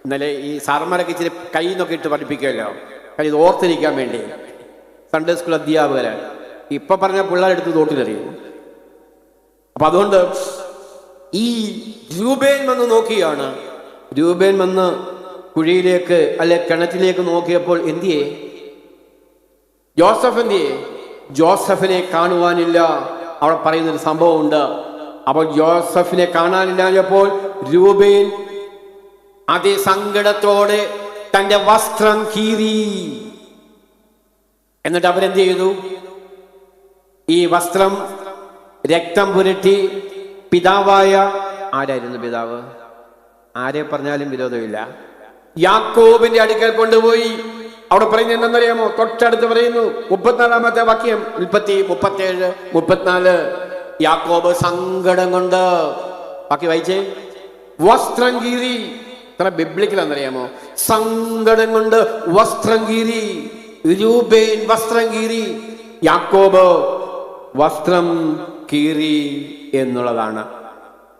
ഇന്നലെ ഈ സാറന്മാരൊക്കെ ഇച്ചിരി കൈ നോക്കി ഇട്ട് പഠിപ്പിക്കുമല്ലോ, കാര്യം ഇത് ഓർത്തിരിക്കാൻ വേണ്ടി. സൺഡേ സ്കൂൾ അധ്യാപകര് ഇപ്പൊ പറഞ്ഞ പിള്ളേരെടുത്ത് തോട്ടിലെറിയും. അപ്പൊ അതുകൊണ്ട് ഈ രൂബേൻ വന്ന് നോക്കിയാണ്. രൂബേൻ വന്ന് കുഴിയിലേക്ക് അല്ലെ കിണറ്റിലേക്ക് നോക്കിയപ്പോൾ എന്തിയേ? ജോസഫ് എന്തിയേ? ജോസഫിനെ കാണുവാനില്ല. അവിടെ പറയുന്നൊരു സംഭവമുണ്ട്. അപ്പോൾ ജോസഫിനെ കാണാനില്ലാഞ്ഞപ്പോൾ രൂബേൻ അതിസങ്കടത്തോടെ തന്റെ വസ്ത്രം കീറി. എന്നിട്ട് അവരെന്ത് ചെയ്തു? ഈ വസ്ത്രം രക്തം പുരട്ടി പിതാവായ, ആരായിരുന്നു പിതാവ്? ആരെ പറഞ്ഞാലും വിരോധമില്ല, യാക്കോബിന്റെ അടുക്കൽ കൊണ്ടുപോയി. അവിടെ പറയുന്നത് എന്തെന്നറിയാമോ? തൊട്ടടുത്ത് പറയുന്നു 34-ാമത്തെ വാക്യം, ഉൽപ്പത്തി 37-34. യാക്കോബ് സങ്കടം കൊണ്ട്, ബാക്കി വായിച്ചേ, വസ്ത്രം കീറി. ഇത്ര ബിബ്ലിക്കലാണെന്നറിയാമോ? സങ്കടം കൊണ്ട് വസ്ത്രം കീറി. രൂബേൻ വസ്ത്രം കീറി, യാക്കോബ് വസ്ത്രം കീറി എന്നുള്ളതാണ്.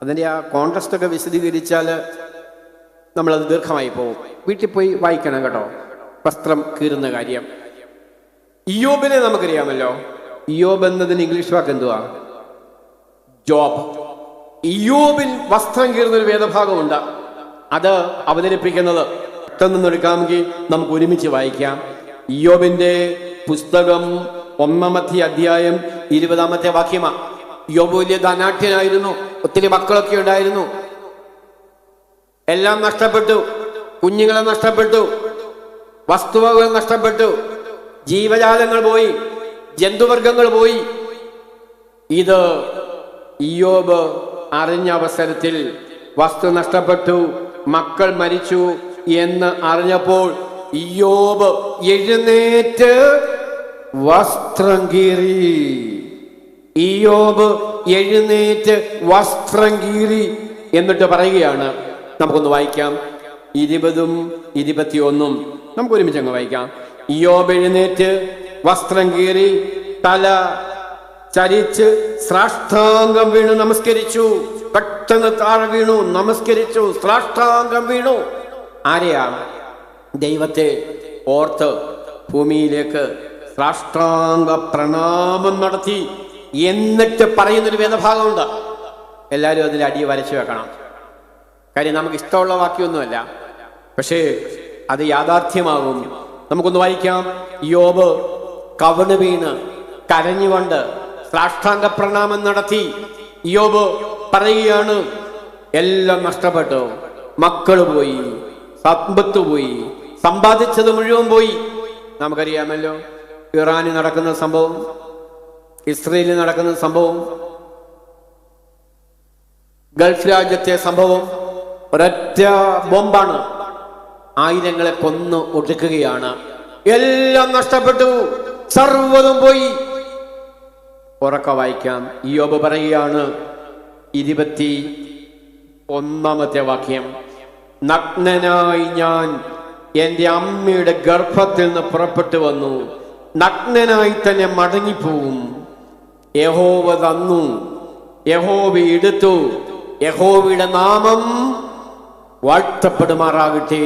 അതിൻ്റെ ആ കോൺട്രസ്റ്റ് ഒക്കെ വിശദീകരിച്ചാൽ നമ്മളത് ദീർഘമായി പോകും. വീട്ടിൽ പോയി വായിക്കണം കേട്ടോ, വസ്ത്രം കീറുന്ന കാര്യം. ഇയ്യോബിനെ നമുക്കറിയാമല്ലോ. ഇയ്യോബ് എന്നതിന് ഇംഗ്ലീഷ് വാക്ക് എന്തുവാ? ജോബ്. ഇയ്യോബിൽ വസ്ത്രം കീറുന്നൊരു വേദഭാഗമുണ്ട്. അത് അവതരിപ്പിക്കുന്നത് പെട്ടെന്ന് എടുക്കാമെങ്കിൽ നമുക്ക് ഒരുമിച്ച് വായിക്കാം. ഇയ്യോബിന്റെ പുസ്തകം 1-ാമത്തെ അധ്യായം 20-ാമത്തെ വാക്യമാണ്. ഇയ്യോബ് വലിയ ധനാഢ്യനായിരുന്നു, ഒത്തിരി മക്കളൊക്കെ ഉണ്ടായിരുന്നു. എല്ലാം നഷ്ടപ്പെട്ടു. കുഞ്ഞുങ്ങളെ നഷ്ടപ്പെട്ടു, വസ്തുവകൾ നഷ്ടപ്പെട്ടു, ജീവജാലങ്ങൾ പോയി, ജന്തുവർഗങ്ങൾ പോയി. ഇത് ഇയ്യോബ് അറിഞ്ഞ അവസരത്തിൽ വസ്തു നഷ്ടപ്പെട്ടു, മക്കൾ മരിച്ചു എന്ന് അറിഞ്ഞപ്പോൾ ഇയ്യോബ് എഴുന്നേറ്റ് വസ്ത്രം കീറി. ഇയ്യോബ് എഴുന്നേറ്റ് വസ്ത്രം കീറി എന്നിട്ട് പറയുകയാണ്. നമുക്കൊന്ന് വായിക്കാം, 20-ഉം 21-ഉം നമുക്ക് ഒരുമിച്ച് അങ്ങ് വായിക്കാം. ഇയ്യോബ് എഴുന്നേറ്റ് വസ്ത്രം കീറി, തല ചരിച്ച് സാഷ്ടാംഗം വീണു നമസ്കരിച്ചു. പെട്ടെന്ന് താഴെ വീണു, നമസ്കരിച്ചു, സാഷ്ടാംഗം വീണു. ആരെയാ? ദൈവത്തെ ഓർത്ത് ഭൂമിയിലേക്ക് സാഷ്ടാംഗ പ്രണാമം നടത്തി. എന്നിട്ട് പറയുന്നൊരു വേദഭാഗമുണ്ട്. എല്ലാവരും അതിൽ അടി വരച്ചു വെക്കണം. കാര്യം നമുക്ക് ഇഷ്ടമുള്ള വാക്യമൊന്നുമല്ല, പക്ഷേ അത് യാഥാർത്ഥ്യമാകും. നമുക്കൊന്ന് വായിക്കാം. ഇയ്യോബ് കവിണ് വീണ് കരഞ്ഞുകൊണ്ട് സാഷ്ടാംഗ പ്രണാമം നടത്തി. ഇയ്യോബ് പറയുകയാണ്, എല്ലാം നഷ്ടപ്പെട്ടു. മക്കൾ പോയി, സമ്പത്ത് പോയി, സമ്പാദിച്ചത് മുഴുവൻ പോയി. നമുക്കറിയാമല്ലോ ഇറാനിൽ നടക്കുന്ന സംഭവം, ഇസ്രയേലിൽ നടക്കുന്ന സംഭവം, ഗൾഫ് രാജ്യത്തെ സംഭവം. ഒരൊറ്റ ബോംബാണ്, ആയിരങ്ങളെ കൊന്ന് ഒടുക്കുകയാണ്. എല്ലാം നഷ്ടപ്പെട്ടു, സർവ്വതും പോയി. ഉറക്ക വായിക്കാം. ഇയ്യോബ് പറയുകയാണ് 21 വാക്യം, നഗ്നനായി ഞാൻ എൻ്റെ അമ്മയുടെ ഗർഭത്തിൽ നിന്ന് പുറപ്പെട്ടു വന്നു, നഗ്നനായി തന്നെ മടങ്ങിപ്പോവും. യഹോവ തന്നു, യഹോവ എടുത്തു, യഹോവയുടെ നാമം വാഴ്ത്തപ്പെടുമാറാകട്ടെ.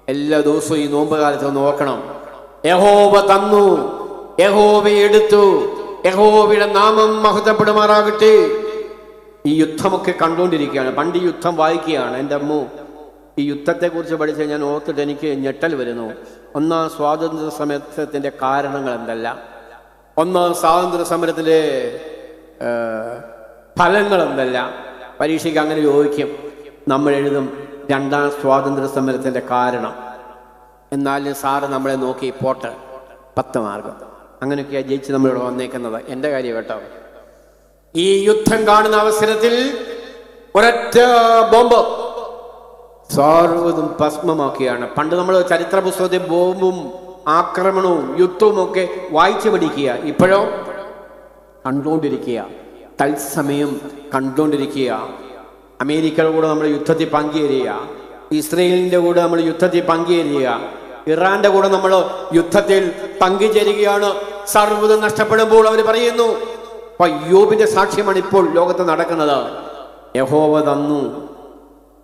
എല്ലാ ദിവസവും ഈ നോമ്പ് കാലത്ത് നോക്കണം. യഹോവ തന്നു, യഹോവ എടുത്തു, യഹോവയുടെ നാമം മഹത്വപ്പെടുമാറാകട്ടെ. ഈ യുദ്ധമൊക്കെ കണ്ടുകൊണ്ടിരിക്കുകയാണ്. പണ്ട് ഈ യുദ്ധം വായിക്കുകയാണ്. എൻ്റെ അമ്മോ, ഈ യുദ്ധത്തെക്കുറിച്ച് പഠിച്ച് ഞാൻ ഓർത്തിട്ട് എനിക്ക് ഞെട്ടൽ വരുന്നു. ഒന്നാം സ്വാതന്ത്ര്യ സമരത്തിൻ്റെ കാരണങ്ങൾ എന്തല്ല, ഒന്നാം സ്വാതന്ത്ര്യ സമരത്തിലെ ഫലങ്ങൾ എന്തല്ല. പരീക്ഷയ്ക്ക് അങ്ങനെ ചോദിക്കും. നമ്മൾ എഴുതും രണ്ടാം സ്വാതന്ത്ര്യ സമരത്തിൻ്റെ കാരണം. എന്നാലും സാറ് നമ്മളെ നോക്കി പോട്ടെ 10 മാർക്കും അങ്ങനെയൊക്കെയാണ് ജയിച്ച് നമ്മളിവിടെ വന്നേക്കുന്നത്. എൻ്റെ കാര്യം കേട്ടോ. ഈ യുദ്ധം കാണുന്ന അവസരത്തിൽ ഒരൊറ്റ ബോംബ് സർവ്വതും ഭസ്മമാക്കിയാണ്. പണ്ട് നമ്മൾ ചരിത്ര പുസ്തകത്തിൽ ബോംബും ആക്രമണവും യുദ്ധവും ഒക്കെ വായിച്ചു പഠിക്കുക. ഇപ്പോഴോ കണ്ടുകൊണ്ടിരിക്കുക, തത്സമയം കണ്ടുകൊണ്ടിരിക്കുക. അമേരിക്കയുടെ കൂടെ നമ്മൾ യുദ്ധത്തിൽ പങ്കുചേരുക, ഇസ്രയേലിൻ്റെ കൂടെ നമ്മൾ യുദ്ധത്തിൽ പങ്കുചേരുക, ഇറാന്റെ കൂടെ നമ്മൾ യുദ്ധത്തിൽ പങ്കുചേരുകയാണ്. സർവ്വതും നഷ്ടപ്പെടുമ്പോൾ അവർ പറയുന്നു. അപ്പൊ യോബിന്റെ സാക്ഷ്യമാണ് ഇപ്പോൾ ലോകത്ത് നടക്കുന്നത്. യഹോവ തന്നു,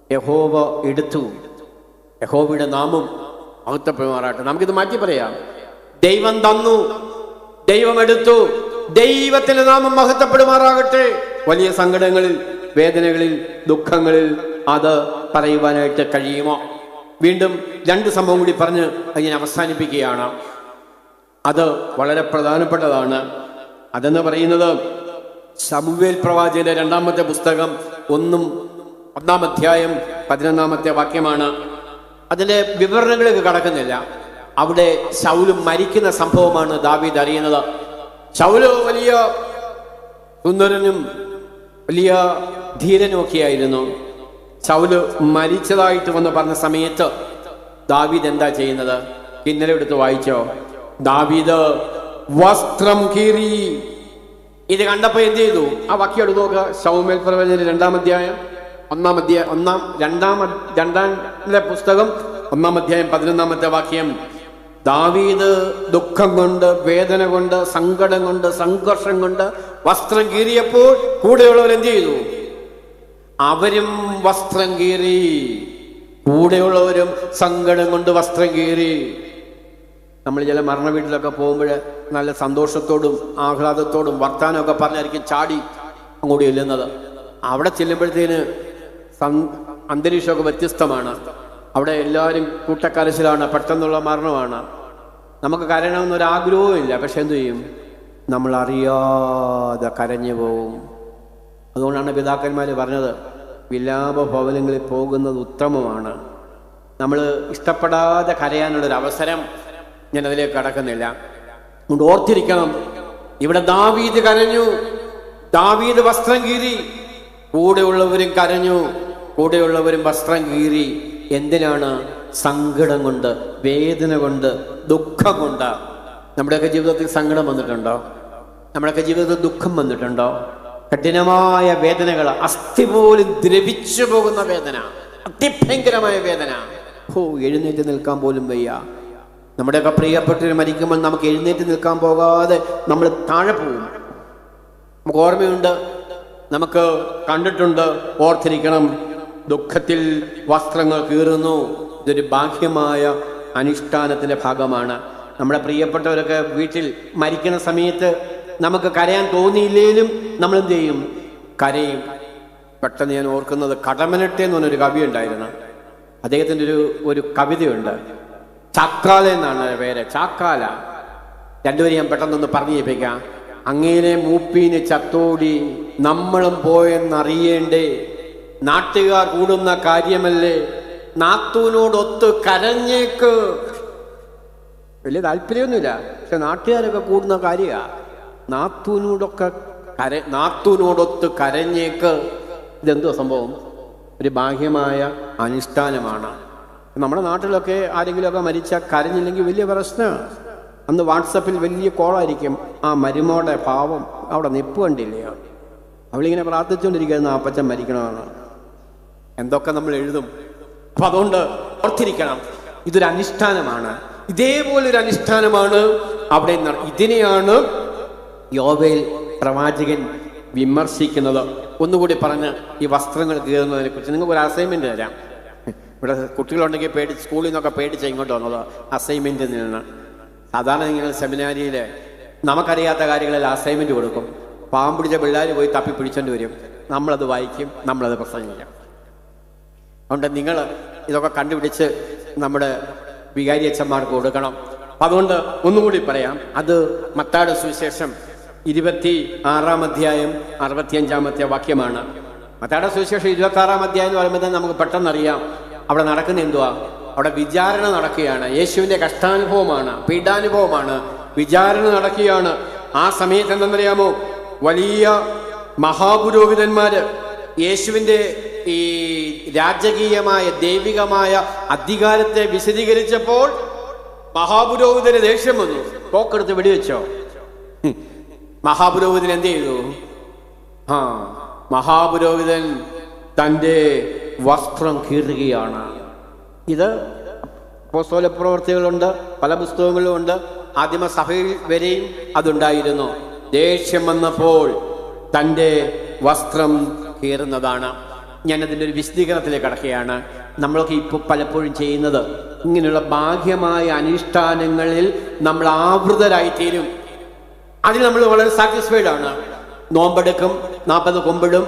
യഹോവ എടുത്തു, യഹോവയുടെ നാമം മഹത്വപ്പെടുമാറാട്ടെ. നമുക്കിത് മാറ്റി പറയാം. ദൈവം തന്നു, ദൈവം എടുത്തു, ദൈവത്തിന്റെ നാമം മഹത്വപ്പെടുമാറാകട്ടെ. വലിയ സങ്കടങ്ങളിൽ, വേദനകളിൽ, ദുഃഖങ്ങളിൽ അത് പറയുവാനായിട്ട് കഴിയുമോ? വീണ്ടും 2 സംഭവം കൂടി പറഞ്ഞ് അതിനെ അവസാനിപ്പിക്കുകയാണ്. അത് വളരെ പ്രധാനപ്പെട്ടതാണ്. അതെന്ന് പറയുന്നത് ശമൂവേൽ പ്രവാചകന്റെ 2-ാമത്തെ പുസ്തകം 1-ാം അധ്യായം 11-ാമത്തെ വാക്യമാണ്. അതിന്റെ വിവരണങ്ങളിലേക്ക് കടക്കുന്നില്ല. അവിടെ ശൗല് മരിക്കുന്ന സംഭവമാണ് ദാവീദ് അറിയുന്നത്. ശൗല് വലിയ സുന്ദരനും വലിയ ധീരനും ഒക്കെയായിരുന്നു. ശൗല് മരിച്ചതായിട്ട് വന്ന് പറഞ്ഞ സമയത്ത് ദാവീദ് എന്താ ചെയ്യുന്നത്? ഇന്നലെ എടുത്ത് വായിച്ചോ. ദാവീദ് വസ്ത്രം കീറി. ഇത് കണ്ടപ്പോ എന്ത് ചെയ്തു? ആ വാക്യം എടുത്ത് നോക്കുക. ശമൂവേൽ പ്രവചനം 2-ാം അധ്യായം 2-ാം പുസ്തകം 1-ാം അധ്യായം 11-ാമത്തെ വാക്യം. ദാവീദ് ദുഃഖം കൊണ്ട്, വേദന കൊണ്ട്, സങ്കടം കൊണ്ട്, സംഘർഷം കൊണ്ട് വസ്ത്രം കീറിയപ്പോൾ കൂടെയുള്ളവർ എന്ത് ചെയ്തു? അവരും വസ്ത്രം കീറി. കൂടെയുള്ളവരും സങ്കടം കൊണ്ട് വസ്ത്രം കീറി. നമ്മൾ ചില മരണ വീട്ടിലൊക്കെ പോകുമ്പോൾ നല്ല സന്തോഷത്തോടും ആഹ്ലാദത്തോടും വർത്താനമൊക്കെ പറഞ്ഞായിരിക്കും ചാടി അങ്ങോട്ട് ചെല്ലുന്നത്. അവിടെ ചെല്ലുമ്പോഴത്തേന് അന്തരീക്ഷമൊക്കെ വ്യത്യസ്തമാണ്. അവിടെ എല്ലാവരും കൂട്ടക്കരച്ചിലാണ്, പെട്ടെന്നുള്ള മരണമാണ്. നമുക്ക് കരയണമെന്നൊരാഗ്രഹവും ഇല്ല. പക്ഷെ എന്തു ചെയ്യും? നമ്മൾ അറിയാതെ കരഞ്ഞു പോവും. അതുകൊണ്ടാണ് പിതാക്കന്മാർ പറഞ്ഞത്, വിലാപ ഭവനങ്ങളിൽ പോകുന്നത് ഉത്തമമാണ്. നമ്മൾ ഇഷ്ടപ്പെടാതെ കരയാനുള്ളൊരവസരം ഞാൻ അതിലേക്ക് കടക്കുന്നില്ല. അതുകൊണ്ട് ഓർത്തിരിക്കണം, ഇവിടെ ദാവീദ് കരഞ്ഞു, ദാവീദ് വസ്ത്രം കീറി, കൂടെയുള്ളവരും കരഞ്ഞു, കൂടെയുള്ളവരും വസ്ത്രം കീറി. എന്തിനാണ്? സങ്കടം കൊണ്ട്, വേദന കൊണ്ട്, ദുഃഖം കൊണ്ട്. നമ്മുടെയൊക്കെ ജീവിതത്തിൽ സങ്കടം വന്നിട്ടുണ്ടോ? നമ്മുടെയൊക്കെ ജീവിതത്തിൽ ദുഃഖം വന്നിട്ടുണ്ടോ? കഠിനമായ വേദനകൾ, അസ്ഥി പോലും ദ്രവിച്ചു പോകുന്ന വേദന, അതിഭയങ്കരമായ വേദന. എഴുന്നേറ്റ് നിൽക്കാൻ പോലും വയ്യ. നമ്മുടെയൊക്കെ പ്രിയപ്പെട്ടവർ മരിക്കുമ്പോൾ നമുക്ക് എഴുന്നേറ്റ് നിൽക്കാൻ പോകാതെ നമ്മൾ താഴെ പോകും. നമുക്ക് ഓർമ്മയുണ്ട്, നമുക്ക് കണ്ടിട്ടുണ്ട്, ഓർത്തിരിക്കണം. ദുഃഖത്തിൽ വസ്ത്രങ്ങൾ കീറുന്നു. ഇതൊരു ബാഹ്യമായ അനുഷ്ഠാനത്തിന്റെ ഭാഗമാണ്. നമ്മുടെ പ്രിയപ്പെട്ടവരൊക്കെ വീട്ടിൽ മരിക്കുന്ന സമയത്ത് നമുക്ക് കരയാൻ തോന്നിയില്ലേലും നമ്മൾ എന്ത് ചെയ്യും? കരയും. പെട്ടെന്ന് ഞാൻ ഓർക്കുന്നത് കടമനട്ടെ എന്ന് പറഞ്ഞൊരു കവി ഉണ്ടായിരുന്നു. അദ്ദേഹത്തിൻ്റെ ഒരു കവിതയുണ്ട്. ചാക്കാല എന്നാണ് പേര്. ചാക്കാല. രണ്ടുപേരും ഞാൻ പെട്ടെന്നൊന്ന് പറഞ്ഞു കേൾപ്പിക്കാം. അങ്ങേനെ മൂപ്പീന് ചത്തോടി നമ്മളും പോയെന്നറിയേണ്ടേ, നാട്ടുകാർ കൂടുന്ന കാര്യമല്ലേ, നാത്തൂനോടൊത്ത് കരഞ്ഞേക്ക്. വലിയ താല്പര്യമൊന്നുമില്ല, പക്ഷെ നാട്ടുകാരൊക്കെ കൂടുന്ന കാര്യമാണ്. നാത്തൂനോടൊത്ത് കരഞ്ഞേക്ക്. ഇതെന്തോ സംഭവം? ഒരു ബാഹ്യമായ അനുഷ്ഠാനമാണ്. നമ്മുടെ നാട്ടിലൊക്കെ ആരെങ്കിലുമൊക്കെ മരിച്ചാൽ കരഞ്ഞില്ലെങ്കിൽ വലിയ പ്രശ്നമാണ്. അന്ന് വാട്സപ്പിൽ വലിയ കോളായിരിക്കും, ആ മരുമോടെ പാവം അവിടെ നിപ്പ് കണ്ടില്ലയോ, അവളിങ്ങനെ പ്രാർത്ഥിച്ചുകൊണ്ടിരിക്കുന്ന അപ്പച്ചൻ മരിക്കണമെന്ന്. എന്തൊക്കെ നമ്മൾ എഴുതും. അപ്പം അതുകൊണ്ട് ഓർത്തിരിക്കണം, ഇതൊരു അനുഷ്ഠാനമാണ്. ഇതേപോലൊരു അനുഷ്ഠാനമാണ് അവിടെ. ഇതിനെയാണ് യോവേൽ പ്രവാചകൻ വിമർശിക്കുന്നത്. ഒന്നുകൂടി പറഞ്ഞ് ഈ വസ്ത്രങ്ങൾ കീറുന്നതിനെ കുറിച്ച് നിങ്ങൾക്ക് ഒരു അസൈൻമെന്റ് തരാം. ഇവിടെ കുട്ടികളുണ്ടെങ്കിൽ സ്കൂളിൽ നിന്നൊക്കെ പേടിച്ച് ഇങ്ങോട്ട് വന്നത് അസൈൻമെന്റിൽ നിന്ന്. സാധാരണ ഇങ്ങനെ സെമിനാരിയിൽ നമുക്കറിയാത്ത കാര്യങ്ങളിൽ അസൈൻമെന്റ് കൊടുക്കും. പാവം പിടിച്ച പിള്ളേർ പോയി തപ്പി പിടിച്ചോണ്ട് വരും, നമ്മളത് വായിക്കും, നമ്മളത് പ്രസംഗിക്കും. അതുകൊണ്ട് നിങ്ങൾ ഇതൊക്കെ കണ്ടുപിടിച്ച് നമ്മുടെ വികാരി അച്ഛന്മാർക്ക് കൊടുക്കണം. അതുകൊണ്ട് ഒന്നുകൂടി പറയാം, അത് മത്തായിയുടെ സുവിശേഷം 26-ാം അധ്യായം 65-ാമത്തെ വാക്യമാണ്. മത്തായിയുടെ സുവിശേഷം 26-ാം അധ്യായം എന്ന് പറയുമ്പോൾ നമുക്ക് പെട്ടെന്നറിയാം അവിടെ നടക്കുന്ന എന്തുവാ. അവിടെ വിചാരണ നടക്കുകയാണ്. യേശുവിൻ്റെ കഷ്ടാനുഭവമാണ്, പീഡാനുഭവമാണ്, വിചാരണ നടക്കുകയാണ്. ആ സമയത്ത് എന്തെന്നറിയാമോ, വലിയ മഹാപുരോഹിതന്മാര് യേശുവിൻ്റെ ഈ രാജകീയമായ ദൈവികമായ അധികാരത്തെ വിശദീകരിച്ചപ്പോൾ മഹാപുരോഹിതന് ദേഷ്യം വന്നു. തോക്കെടുത്ത് വെടിവെച്ചോ. മഹാപുരോഹിതൻ എന്ത് ചെയ്തു? മഹാപുരോഹിതൻ തൻ്റെ വസ്ത്രം കീറുകയാണ്. ഇത് അപ്പോസ്തല പ്രവർത്തികളുണ്ട്, പല പുസ്തകങ്ങളിലുമുണ്ട്. ആദിമസഭയിൽ വരെയും അതുണ്ടായിരുന്നു. ദേഷ്യം വന്നപ്പോൾ തൻ്റെ വസ്ത്രം കീറുന്നതാണ്. ഞാനതിൻ്റെ ഒരു വിശദീകരണത്തിലേക്ക് കടക്കുകയാണ്. നമ്മളൊക്കെ ഇപ്പോൾ പലപ്പോഴും ചെയ്യുന്നത് ഇങ്ങനെയുള്ള ബാഹ്യമായ അനുഷ്ഠാനങ്ങളിൽ നമ്മൾ ആവൃതരായിത്തീരും. അതിൽ നമ്മൾ വളരെ സാറ്റിസ്ഫൈഡ് ആണ്. നോമ്പെടുക്കും, 40 കൊമ്പിടും,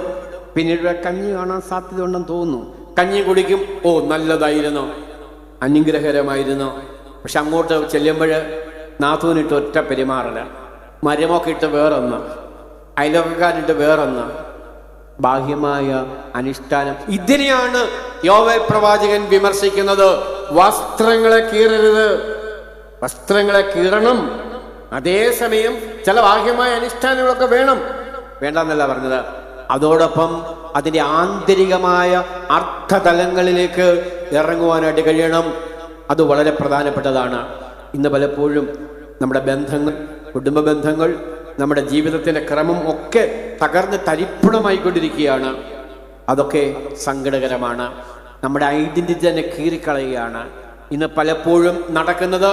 പിന്നീട് കഞ്ഞി കാണാൻ സാധ്യത ഉണ്ടെന്ന് തോന്നുന്നു. കഞ്ഞി കുടിക്കും, ഓ നല്ലതായിരുന്നു, അനുഗ്രഹകരമായിരുന്നു. പക്ഷെ അങ്ങോട്ട് ചെല്ലുമ്പോൾ നാത്തൂനിട്ട് ഒറ്റ പെരുമാറല്, മരുമൊക്കെ വേറൊന്ന്, അയൽവക്കക്കാരിട്ട് വേറൊന്ന്. ബാഹ്യമായ അനുഷ്ഠാനം. ഇതിനെയാണ് യോവേൽ പ്രവാചകൻ വിമർശിക്കുന്നത്. വസ്ത്രങ്ങളെ കീറരുത്, വസ്ത്രങ്ങളെ കീറണം. അതേസമയം ചില ബാഹ്യമായ അനുഷ്ഠാനങ്ങളൊക്കെ വേണം, വേണ്ടെന്നല്ല പറഞ്ഞത്. അതോടൊപ്പം അതിൻ്റെ ആന്തരികമായ അർത്ഥതലങ്ങളിലേക്ക് ഇറങ്ങുവാനായിട്ട് കഴിയണം. അത് വളരെ പ്രധാനപ്പെട്ടതാണ്. ഇന്ന് പലപ്പോഴും നമ്മുടെ ബന്ധങ്ങൾ, കുടുംബ ബന്ധങ്ങൾ, നമ്മുടെ ജീവിതത്തിൻ്റെ ക്രമം ഒക്കെ തകർന്ന് തരിപ്പണമായിക്കൊണ്ടിരിക്കുകയാണ്. അതൊക്കെ സങ്കടകരമാണ്. നമ്മുടെ ഐഡന്റിറ്റി തന്നെ കീറിക്കളയുകയാണ്. ഇന്ന് പലപ്പോഴും നടക്കുന്നത്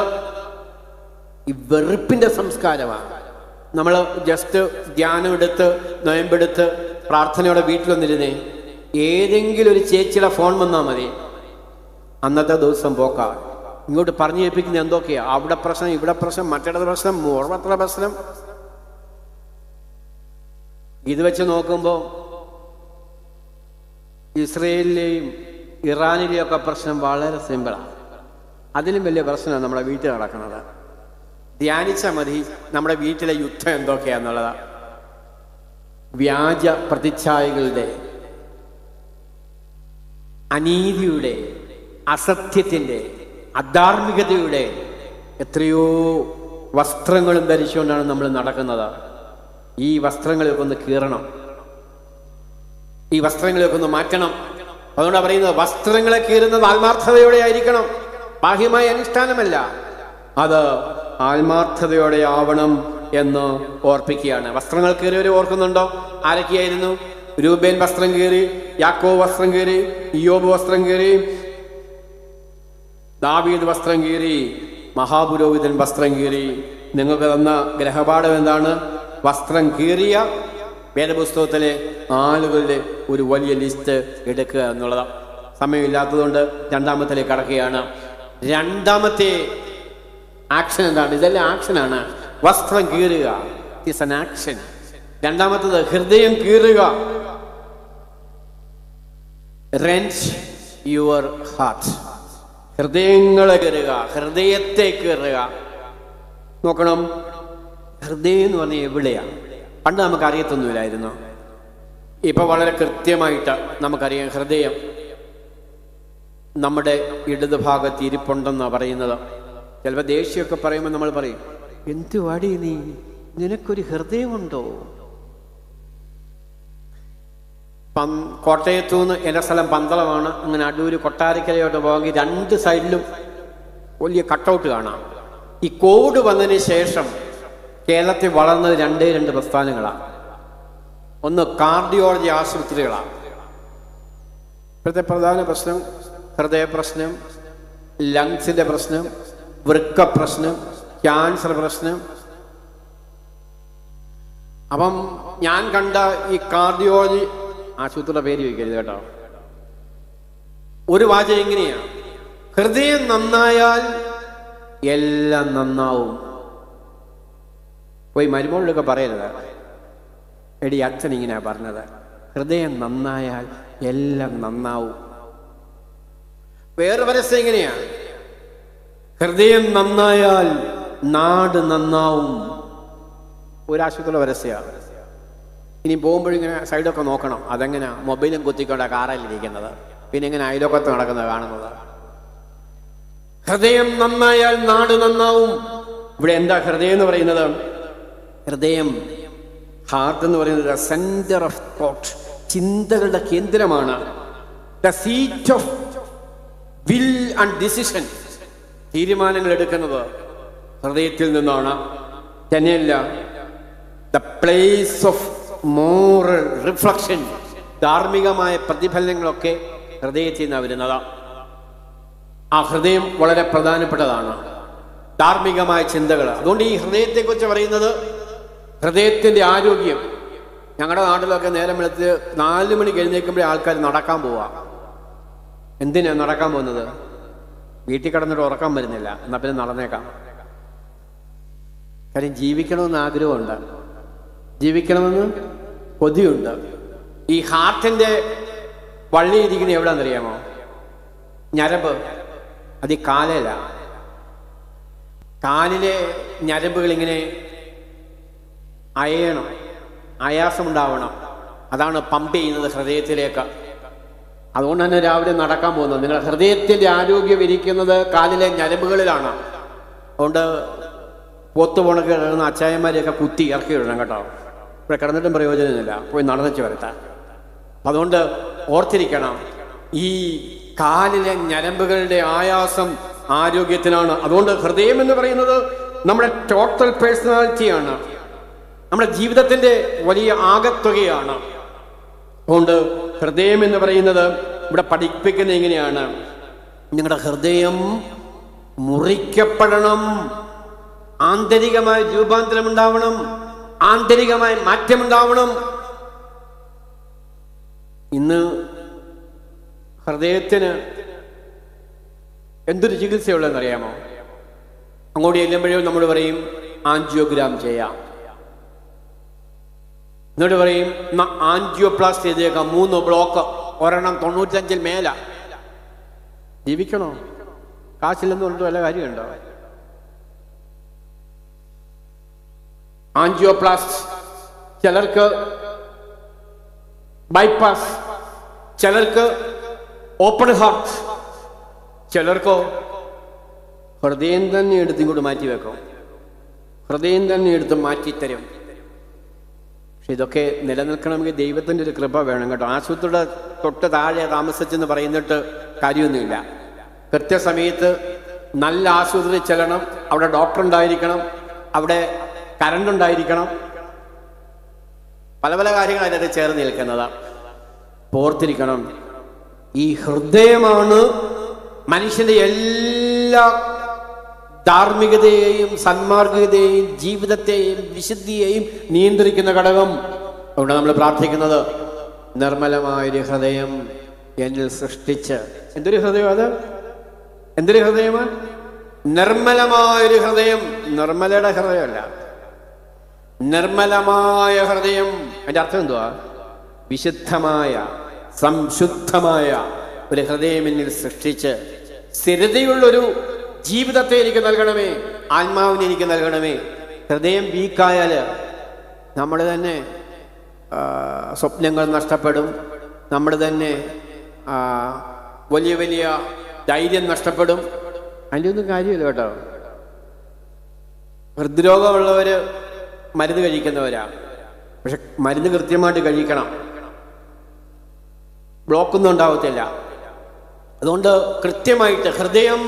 ഈ വെറുപ്പിൻ്റെ സംസ്കാരമാണ്. നമ്മൾ ജസ്റ്റ് ധ്യാനം എടുത്ത്, നോയമ്പെടുത്ത്, പ്രാർത്ഥനയോടെ വീട്ടിലൊന്നിരുന്നേ, ഏതെങ്കിലും ഒരു ചേച്ചിയുടെ ഫോൺ വന്നാൽ മതി, അന്നത്തെ ദിവസം പോക്കാ. ഇങ്ങോട്ട് പറഞ്ഞു കേൾപ്പിക്കുന്നത് എന്തൊക്കെയാ, അവിടെ പ്രശ്നം, ഇവിടെ പ്രശ്നം, മറ്റേടത്ത് പ്രശ്നം, ഓർമ്മത്ര പ്രശ്നം. ഇത് വെച്ച് നോക്കുമ്പോൾ ഇസ്രയേലിലെയും ഇറാനിലെയും ഒക്കെ പ്രശ്നം വളരെ സിമ്പിളാണ്. അതിലും വലിയ പ്രശ്നമാണ് നമ്മുടെ വീട്ടിൽ നടക്കുന്നത്. ധ്യാനിച്ചാൽ മതി നമ്മുടെ വീട്ടിലെ യുദ്ധം എന്തൊക്കെയാന്നുള്ളതാ. വ്യാജ പ്രതിച്ഛായകളുടെ, അനീതിയുടെ, അസത്യത്തിൻ്റെ, അധാർമികതയുടെ എത്രയോ വസ്ത്രങ്ങളും ധരിച്ചുകൊണ്ടാണ് നമ്മൾ നടക്കുന്നത്. ഈ വസ്ത്രങ്ങളെയൊക്കെ ഒന്ന് കീറണം, ഈ വസ്ത്രങ്ങളെയൊക്കെ ഒന്ന് മാറ്റണം. അതുകൊണ്ടാണ് പറയുന്നത് വസ്ത്രങ്ങളെ കീറുന്നത് ആത്മാർത്ഥതയോടെ ആയിരിക്കണം, ബാഹ്യമായ അനുഷ്ഠാനമല്ല. അത് ആത്മാർത്ഥതയോടെ ആവണം എന്ന് ഓർപ്പിക്കുകയാണ്. വസ്ത്രങ്ങൾ കീറിയവരെ ഓർക്കുന്നുണ്ടോ? ആരൊക്കെയായിരുന്നു? രൂബേൻ വസ്ത്രം കീറി, യാക്കോബ് വസ്ത്രം കീറി, ഇയ്യോബ് വസ്ത്രം കീറി, ദാവീദ് വസ്ത്രം കീറി, മഹാപുരോഹിതൻ വസ്ത്രം കീറി. നിങ്ങൾക്ക് തന്ന ഗ്രഹപാഠം എന്താണ്? വസ്ത്രം കീറിയ വേദപുസ്തകത്തിലെ ആളുകളുടെ ഒരു വലിയ ലിസ്റ്റ് എടുക്കുക എന്നുള്ളതാണ്. സമയമില്ലാത്തതുകൊണ്ട് രണ്ടാമത്തിലേക്ക് കടക്കുകയാണ്. രണ്ടാമത്തെ ആക്ഷൻ എന്താണ്? ഇതെല്ലാം ആക്ഷനാണ്. വസ്ത്രം കീറുക, ഇറ്റ് ഈസ് ആൻ ആക്ഷൻ. രണ്ടാമത്തത് ഹൃദയം കീറുക, റെന്റ് യുവർ ഹാർട്ട്. ഹൃദയങ്ങളെ കീറുക, ഹൃദയത്തെ കീറുക. നോക്കണം, ഹൃദയം എന്ന് പറഞ്ഞാൽ എവിടെയാണ്? പണ്ട് നമുക്ക് അറിയത്തൊന്നുമില്ലായിരുന്നു. ഇപ്പം വളരെ കൃത്യമായിട്ട് നമുക്കറിയാം, ഹൃദയം നമ്മുടെ ഇടത് ഭാഗത്ത് ഇരിപ്പുണ്ടെന്നാണ് പറയുന്നത്. ചിലപ്പോൾ ദേഷ്യമൊക്കെ പറയുമ്പോൾ നമ്മൾ പറയും, എന്തുവാടി നീ, നിനക്കൊരു ഹൃദയമുണ്ടോ? കോട്ടയത്തു നിന്ന് എൻ്റെ സ്ഥലം പന്തളമാണ്. അങ്ങനെ അടൂര് കൊട്ടാരക്കരയോട്ട് പോകെങ്കിൽ 2 സൈഡിലും വലിയ കട്ടൗട്ട് കാണാം. ഈ കോവിഡ് വന്നതിന് ശേഷം കേരളത്തിൽ വളർന്നത് 2 പ്രസ്ഥാനങ്ങളാണ്. ഒന്ന് കാർഡിയോളജി ആശുപത്രികളാണ്. ഇപ്പോഴത്തെ പ്രധാന പ്രശ്നം ഹൃദയ പ്രശ്നം, ലങ്സിൻ്റെ പ്രശ്നം, വൃക്ക പ്രശ്നം, ക്യാൻസർ പ്രശ്നം. അപ്പം ഞാൻ കണ്ട ഈ കാർഡിയോളജി ആശുപത്രിയുടെ പേര് ചോദിക്കരുത് കേട്ടോ. ഒരു വാചകം എങ്ങനെയാണ്, ഹൃദയം നന്നായാൽ എല്ലാം നന്നാവും. പോയി മരുമോളിലൊക്കെ പറയരുത്, എടി അച്ഛൻ ഇങ്ങനെയാ പറഞ്ഞത്, ഹൃദയം നന്നായാൽ എല്ലാം നന്നാവും. വേറെ പരസ്യം എങ്ങനെയാ, ഹൃദയം നന്നായാൽ നാട് നന്നാവും. ഒരാശുപത്രിയുടെ പരസ്യമാണ്. ഇനി പോകുമ്പോഴിങ്ങനെ സൈഡൊക്കെ നോക്കണം, അതെങ്ങനെയാ മൊബൈലും കുത്തിക്കൊണ്ട കാറിലിരിക്കുന്നത്, പിന്നെ ഇങ്ങനെ അയലോക്കത്ത് നടക്കുന്നത് കാണുന്നത്. ഹൃദയം നന്നായാൽ നാട് നന്നാവും. ഇവിടെ എന്താ ഹൃദയം എന്ന് പറയുന്നത്? ഹൃദയം, ഹാർട്ട് എന്ന് പറയുന്നത് സെന്റർ ഓഫ് തോട്ട്, ചിന്തകളുടെ കേന്ദ്രമാണ്. The seat of will and decision, തീരുമാനങ്ങൾ എടുക്കുന്നത് ഹൃദയത്തിൽ നിന്നാണ്. തന്നെയല്ല, the place of moral reflection, ധാർമ്മികമായ പ്രതിഫലനങ്ങളൊക്കെ ഹൃദയത്തിൽ നിന്നാണ് വരുന്നത്. ആ ഹൃദയം വളരെ പ്രധാനപ്പെട്ടതാണ്, ധാർമ്മികമായ ചിന്തകൾ. അതുകൊണ്ട് ഈ ഹൃദയത്തെക്കുറിച്ച് പറയുന്നത് ഹൃദയത്തിൻ്റെ ആരോഗ്യം. ഞങ്ങളുടെ നാട്ടിലൊക്കെ നേരം വെളുത്ത് 4 മണിക്ക് എഴുന്നേൽക്കുമ്പോഴേ ആൾക്കാർ നടക്കാൻ പോവാ. എന്തിനാ നടക്കാൻ പോകുന്നത്? വീട്ടിൽ കിടന്നിട്ട് ഉറക്കം വരുന്നില്ല, എന്നാൽ പിന്നെ നടന്നേക്കാം. കാര്യം ജീവിക്കണമെന്ന് ആഗ്രഹമുണ്ട്, ജീവിക്കണമെന്ന് കൊതിയുണ്ട്. ഈ ഹാർട്ടിൻ്റെ വള്ളി ഇരിക്കുന്നത് എവിടെയാണെന്നറിയാമോ? ഞരമ്പ്, അത് ഈ കാലയില. കാലിലെ ഞരമ്പുകൾ ഇങ്ങനെ അയയണം, ആയാസമുണ്ടാവണം. അതാണ് പമ്പ് ചെയ്യുന്നത് ഹൃദയത്തിലേക്ക്. അതുകൊണ്ട് തന്നെ രാവിലെ നടക്കാൻ പോകുന്നത്. നിങ്ങളുടെ ഹൃദയത്തിൻ്റെ ആരോഗ്യം ഇരിക്കുന്നത് കാലിലെ ഞരമ്പുകളിലാണ്. അതുകൊണ്ട് പോത്തുപോണൊക്കെ കിടന്ന അച്ചായന്മാരെയൊക്കെ കുത്തി ഇറക്കി വിടണം കേട്ടോ. ഇവിടെ കിടന്നിട്ടും പ്രയോജനമില്ല, പോയി നടന്നിച്ച് വരട്ടെ. അതുകൊണ്ട് ഓർത്തിരിക്കണം, ഈ കാലിലെ ഞരമ്പുകളുടെ ആയാസം ആരോഗ്യത്തിനാണ്. അതുകൊണ്ട് ഹൃദയം എന്ന് പറയുന്നത് നമ്മുടെ ടോട്ടൽ പേഴ്സണാലിറ്റിയാണ്, നമ്മുടെ ജീവിതത്തിൻ്റെ വലിയ ആകത്തുകയാണ്. അതുകൊണ്ട് ഹൃദയം എന്ന് പറയുന്നത് ഇവിടെ പഠിപ്പിക്കുന്നത് എങ്ങനെയാണ്? നിങ്ങളുടെ ഹൃദയം മുറിക്കപ്പെടണം, ആന്തരികമായ രൂപാന്തരം ഉണ്ടാവണം, ആന്തരികമായ മാറ്റമുണ്ടാവണം. ഇന്ന് ഹൃദയത്തിന് എന്തൊരു ചികിത്സയുള്ളതെന്നറിയാമോ? അങ്ങോട്ട് ചെല്ലുമ്പോഴും നമ്മൾ പറയും ആൻജിയോഗ്രാം ചെയ്യാം, എന്നിട്ട് പറയും ആൻജിയോപ്ലാസ്റ്റ് ചെയ്തേക്കാം, 3 ബ്ലോക്ക്, ഒരെണ്ണം 95 മേല. ജീവിക്കണോ? കാശില്ലെന്ന് പറഞ്ഞിട്ട് വല്ല കാര്യമുണ്ടോ? ആൻജിയോപ്ലാസ്റ്റ്, ചിലർക്ക് ബൈപ്പാസ്, ചിലർക്ക് ഓപ്പൺ ഹാർട്ട്, ചിലർക്കോ ഹൃദയം തന്നെ എടുത്ത് ഇങ്ങോട്ട് മാറ്റി വെക്കും, ഹൃദയം തന്നെ എടുത്ത് മാറ്റിത്തരും. പക്ഷെ ഇതൊക്കെ നിലനിൽക്കണമെങ്കിൽ ദൈവത്തിൻ്റെ ഒരു കൃപ വേണം കേട്ടോ. ആശുപത്രിയുടെ തൊട്ട് താഴെ താമസിച്ചെന്ന് പറയുന്നിട്ട് കാര്യമൊന്നുമില്ല. കൃത്യസമയത്ത് നല്ല ആശുപത്രി ചെല്ലണം, അവിടെ ഡോക്ടർ ഉണ്ടായിരിക്കണം, അവിടെ കറണ്ട് ഉണ്ടായിരിക്കണം, പല പല കാര്യങ്ങൾ അതിനകത്ത് ചേർന്ന് നിൽക്കുന്നത്. ഓർത്തിരിക്കണം, ഈ ഹൃദയമാണ് മനുഷ്യന്റെ എല്ലാ ധാർമ്മികതയെയും സന്മാർഗികതയെയും ജീവിതത്തെയും വിശുദ്ധിയെയും നിയന്ത്രിക്കുന്ന ഘടകം. അതുകൊണ്ട് നമ്മൾ പ്രാർത്ഥിക്കുന്നത്, നിർമ്മലമായൊരു ഹൃദയം എന്നിൽ സൃഷ്ടിച്ച്. എന്തൊരു ഹൃദയം അത്? എന്തൊരു ഹൃദയമാണ്? നിർമ്മലമായൊരു ഹൃദയം. നിർമ്മലയുടെ ഹൃദയമല്ല, നിർമ്മലമായ ഹൃദയം. അതിൻ്റെ അർത്ഥം എന്തുവാ? വിശുദ്ധമായ, സംശുദ്ധമായ ഒരു ഹൃദയം എന്നിൽ സൃഷ്ടിച്ച് സ്ഥിരതയുള്ളൊരു ജീവിതത്തെ എനിക്ക് നൽകണമേ, ആത്മാവിനെ എനിക്ക് നൽകണമേ. ഹൃദയം വീക്കായാൽ നമ്മൾ തന്നെ സ്വപ്നങ്ങൾ നഷ്ടപ്പെടും. നമ്മുടെ തന്നെ വലിയ വലിയ ധൈര്യം നഷ്ടപ്പെടും. അതിൻ്റെ ഒന്നും കാര്യമില്ല കേട്ടോ. ഹൃദ്രോഗമുള്ളവർ മരുന്ന് കഴിക്കുന്നവരാണ്. പക്ഷെ മരുന്ന് കൃത്യമായിട്ട് കഴിക്കണം, ബ്ലോക്കൊന്നും ഉണ്ടാവത്തില്ല. അതുകൊണ്ട് കൃത്യമായിട്ട് ഹൃദയം,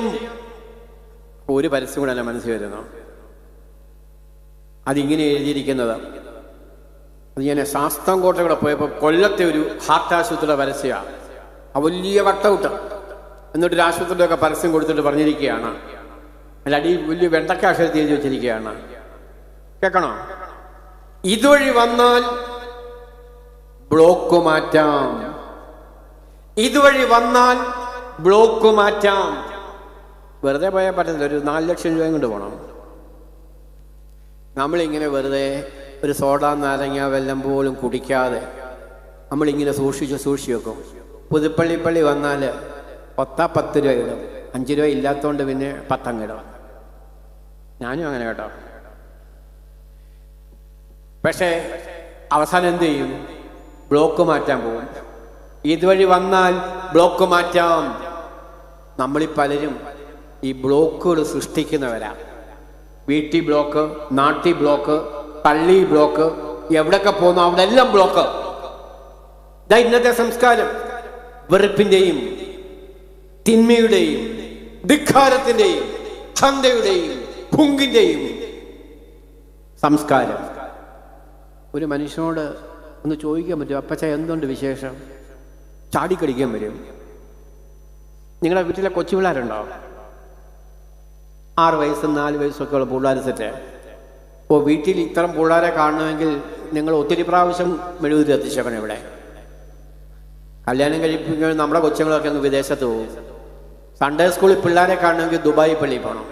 ഒരു പരസ്യം കൂടെ എൻ്റെ മനസ്സിൽ വരുന്നു. അതിങ്ങനെ എഴുതിയിരിക്കുന്നത്, അത് ഞാൻ ശാസ്താംകോട്ടയുടെ പോയപ്പോൾ കൊല്ലത്തെ ഒരു ഹാർട്ട് ആശുപത്രിയുടെ പരസ്യമാണ്. ആ വലിയ വട്ടൗട്ട്, എന്നിട്ടൊരു ആശുപത്രിയുടെയൊക്കെ പരസ്യം കൊടുത്തിട്ട് പറഞ്ഞിരിക്കുകയാണ്, അല്ല അടി വലിയ വെണ്ടക്ക അക്ഷരത്തിൽ എഴുതി വെച്ചിരിക്കുകയാണ്. കേൾക്കണോ? ഇതുവഴി വന്നാൽ ബ്ലോക്ക് മാറ്റാം, ഇതുവഴി വന്നാൽ ബ്ലോക്ക് മാറ്റാം. വെറുതെ പോയാൽ പറ്റത്തില്ല. ഒരു 4 ലക്ഷം രൂപയും കൊണ്ട് പോകണം. നമ്മളിങ്ങനെ വെറുതെ ഒരു സോഡ നാരങ്ങ വെല്ലം പോലും കുടിക്കാതെ നമ്മളിങ്ങനെ സൂക്ഷിച്ച് വെക്കും. പുതുപ്പള്ളി വന്നാൽ 10 രൂപ ഇടും, 5 രൂപ ഇല്ലാത്തതുകൊണ്ട് പിന്നെ 10 ഇടും. ഞാനും അങ്ങനെ കേട്ടോ. പക്ഷേ അവസാനം എന്ത് ചെയ്യും? ബ്ലോക്ക് മാറ്റാൻ പോകും. ഇതുവഴി വന്നാൽ ബ്ലോക്ക് മാറ്റാം. നമ്മളീ പലരും ഈ ബ്ലോക്കുകൾ സൃഷ്ടിക്കുന്നവരാ. വീട്ടിൽ ബ്ലോക്ക്, നാട്ടിൽ ബ്ലോക്ക്, പള്ളി ബ്ലോക്ക്, എവിടെയൊക്കെ പോകുന്നു അവിടെ എല്ലാം ബ്ലോക്ക്. ഇതാ ഇന്നത്തെ സംസ്കാരം. വെറുപ്പിന്റെയും തിന്മയുടെയും ധിക്കാരത്തിന്റെയും ഹന്തയുടെയും പുങ്കിന്റെയും സംസ്കാരം. ഒരു മനുഷ്യനോട് ഒന്ന് ചോദിക്കാൻ പറ്റും, അപ്പച്ച എന്തുണ്ട് വിശേഷം? ചാടിക്കടിക്കാൻ വരും. നിങ്ങളുടെ വീട്ടിലെ കൊച്ചു പിള്ളേരുണ്ടോ? 6 വയസ്സും 4 വയസ്സൊക്കെ ഉള്ള പിള്ളേർ സെറ്റ്. അപ്പോൾ വീട്ടിൽ ഇത്തരം പിള്ളേരെ കാണണമെങ്കിൽ നിങ്ങൾ ഒത്തിരി പ്രാവശ്യം മെഴുകുതിരി എത്തിച്ചേക്കണം. ഇവിടെ കല്യാണം കഴിപ്പിക്കുമ്പോൾ നമ്മുടെ കൊച്ചുങ്ങളൊക്കെ ഒന്ന് വിദേശത്ത് പോകും. സൺഡേ സ്കൂളിൽ പിള്ളേരെ കാണണമെങ്കിൽ ദുബായ് പള്ളിയിൽ പോകണം,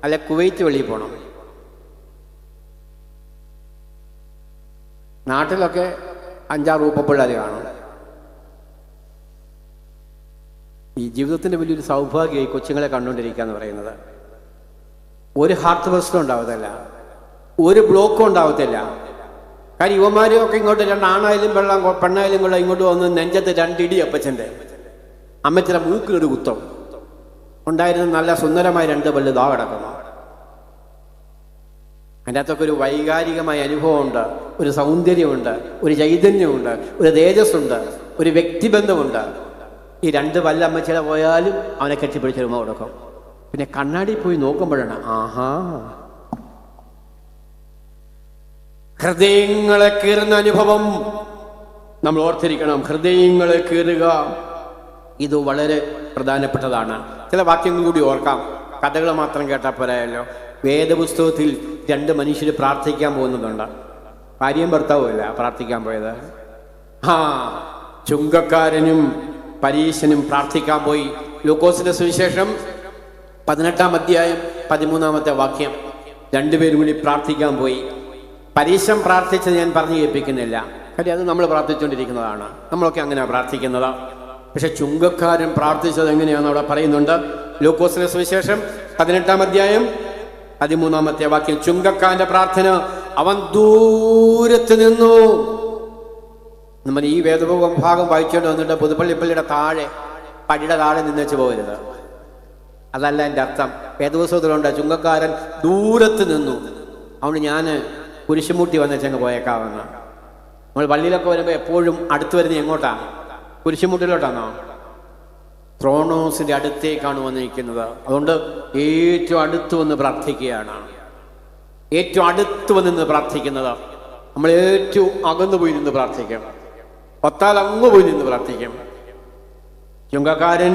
അല്ലെ കുവൈറ്റ് പള്ളിയിൽ പോകണം. നാട്ടിലൊക്കെ 5-6 രൂപ പിള്ളേർ കാണും. ഈ ജീവിതത്തിൻ്റെ വലിയൊരു സൗഭാഗ്യമായി കൊച്ചുങ്ങളെ കണ്ടുകൊണ്ടിരിക്കുക എന്ന് പറയുന്നത്. ഒരു ഹാർട്ട് പ്രശ്നം ഉണ്ടാവത്തില്ല, ഒരു ബ്ലോക്കും ഉണ്ടാവത്തില്ല. കാര്യം യുവമാരും ഒക്കെ ഇങ്ങോട്ട് 2 ആണായാലും പെണ്ണായാലും കൊള്ള ഇങ്ങോട്ട് വന്ന് നെഞ്ചത്ത് 2 ഇടി അപ്പച്ചൻ്റെ അമ്മച്ചിയുടെ മൂക്കിലൊരു കുത്തം ഉണ്ടായിരുന്ന നല്ല സുന്ദരമായ 2 പല്ല് ദാ കിടക്കുന്നു. അതിൻ്റെ അകത്തൊക്കെ ഒരു വൈകാരികമായ അനുഭവമുണ്ട്, ഒരു സൗന്ദര്യമുണ്ട്, ഒരു ചൈതന്യമുണ്ട്, ഒരു തേജസ്സുണ്ട്, ഒരു വ്യക്തിബന്ധമുണ്ട്. ഈ 2 പല്ല് അമ്മച്ചിയുടെ പോയാലും അവനെ കെട്ടിപ്പിടിച്ചൊരു ഉമ്മ കൊടുക്കും. പിന്നെ കണ്ണാടി പോയി നോക്കുമ്പോഴാണ് ആഹാ. ഹൃദയങ്ങളെ കീറുന്ന അനുഭവം നമ്മൾ ഓർത്തിരിക്കണം. ഹൃദയങ്ങളെ കീറുക, ഇത് വളരെ പ്രധാനപ്പെട്ടതാണ്. ചില വാക്യങ്ങൾ കൂടി ഓർക്കാം, കഥകൾ മാത്രം കേട്ടാൽ പോരായല്ലോ. വേദപുസ്തകത്തിൽ 2 മനുഷ്യർ പ്രാർത്ഥിക്കാൻ പോകുന്നതുണ്ട്. ഭാര്യയും ഭർത്താവുമല്ല പ്രാർത്ഥിക്കാൻ പോയത്. ചുങ്കക്കാരനും പരീശനും പ്രാർത്ഥിക്കാൻ പോയി. ലൂക്കോസിന്റെ സുവിശേഷം 18-ാം അധ്യായം 13-ാമത്തെ വാക്യം. 2 പേരും കൂടി പ്രാർത്ഥിക്കാൻ പോയി. പരീശൻ പ്രാർത്ഥിച്ചത് ഞാൻ പറഞ്ഞു കേൾപ്പിക്കുന്നില്ല, കാര്യം അത് നമ്മൾ പ്രാർത്ഥിച്ചുകൊണ്ടിരിക്കുന്നതാണ്, നമ്മളൊക്കെ അങ്ങനെയാണ് പ്രാർത്ഥിക്കുന്നത്. പക്ഷെ ചുങ്കക്കാരൻ പ്രാർത്ഥിച്ചത് എങ്ങനെയാണെന്ന് അവിടെ പറയുന്നുണ്ട്. ലൂക്കോസിന്റെ സുവിശേഷം 18-ാം അധ്യായം 13-ാമത്തെ വാക്യം. ചുങ്കക്കാരന്റെ പ്രാർത്ഥന, അവൻ ദൂരത്ത് നിന്നു. നമ്മൾ ഈ വേദഭാഗം വായിച്ചുകൊണ്ട് വന്നിട്ട് പുതുപ്പള്ളിപ്പള്ളിയുടെ താഴെ പടിയുടെ താഴെ നിന്നേച്ച് പോകരുത്. അതല്ല എൻ്റെ അർത്ഥം. വേദപുസ്തകത്തിലുണ്ട് ചുങ്കക്കാരൻ ദൂരത്ത് നിന്നു. അതുകൊണ്ട് ഞാൻ കുരിശുമുട്ടി വന്നേച്ചങ്ങ് പോയേക്കാവുന്ന. നമ്മൾ പള്ളിയിലൊക്കെ വരുമ്പോൾ എപ്പോഴും അടുത്ത് വരുന്നത് എങ്ങോട്ടാണ്? കുരിശുമുട്ടിലോട്ടാണോ? ത്രോണോസിന്റെ അടുത്തേക്കാണ് വന്നിരിക്കുന്നത്. അതുകൊണ്ട് ഏറ്റവും അടുത്ത് വന്ന് പ്രാർത്ഥിക്കുകയാണ്. ഏറ്റവും അടുത്ത് വന്ന് പ്രാർത്ഥിക്കുന്നത്. നമ്മൾ ഏറ്റവും അകന്നു പോയി നിന്ന് പ്രാർത്ഥിക്കും, പത്താൽ അങ്ങ് പോയി നിന്ന് പ്രാർത്ഥിക്കും. ചുങ്കക്കാരൻ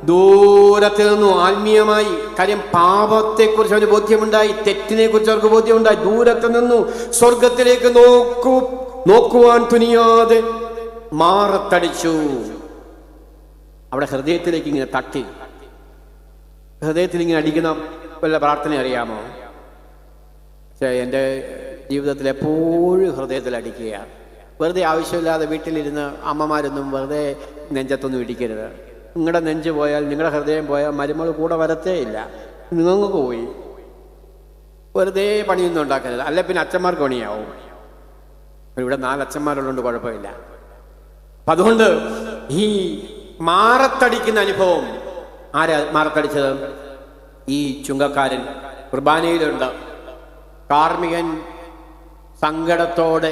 ദൂരത്ത് നിന്നു ആത്മീയമായി. കാര്യം പാപത്തെക്കുറിച്ച് അവന് ബോധ്യമുണ്ടായി, തെറ്റിനെ കുറിച്ച് അവർക്ക് ബോധ്യമുണ്ടായി. ദൂരത്ത് നിന്നു സ്വർഗത്തിലേക്ക് നോക്കുവാൻ തുനിയാതെ മാറത്തടിച്ചു. അവിടെ ഹൃദയത്തിലേക്ക് ഇങ്ങനെ തട്ടി. ഹൃദയത്തിൽ ഇങ്ങനെ അടിക്കുന്ന വല്ല പ്രാർത്ഥന അറിയാമോ? എൻ്റെ ജീവിതത്തിൽ എപ്പോഴും ഹൃദയത്തിൽ അടിക്കുക. വെറുതെ ആവശ്യമില്ലാതെ വീട്ടിലിരുന്ന് അമ്മമാരൊന്നും വെറുതെ നെഞ്ചത്തൊന്നും ഇടിക്കരുത്. നിങ്ങളുടെ നെഞ്ച് പോയാൽ, നിങ്ങളുടെ ഹൃദയം പോയാൽ മരുമകൾ കൂടെ വരത്തേ ഇല്ല, നിങ്ങൾക്ക് പോയി. വെറുതെ പണിയൊന്നും ഉണ്ടാക്കരുത്, അല്ലെ പിന്നെ അച്ഛന്മാർക്ക് പണിയാവും. ഇവിടെ 4 അച്ഛന്മാരുള്ളതുകൊണ്ട് കുഴപ്പമില്ല. അപ്പം അതുകൊണ്ട് ഈ മാറത്തടിക്കുന്ന അനുഭവം, ആരാ മാറത്തടിച്ചത്? ഈ ചുങ്കക്കാരൻ. കുർബാനയിലുണ്ട്. കാർമികൻ സങ്കടത്തോടെ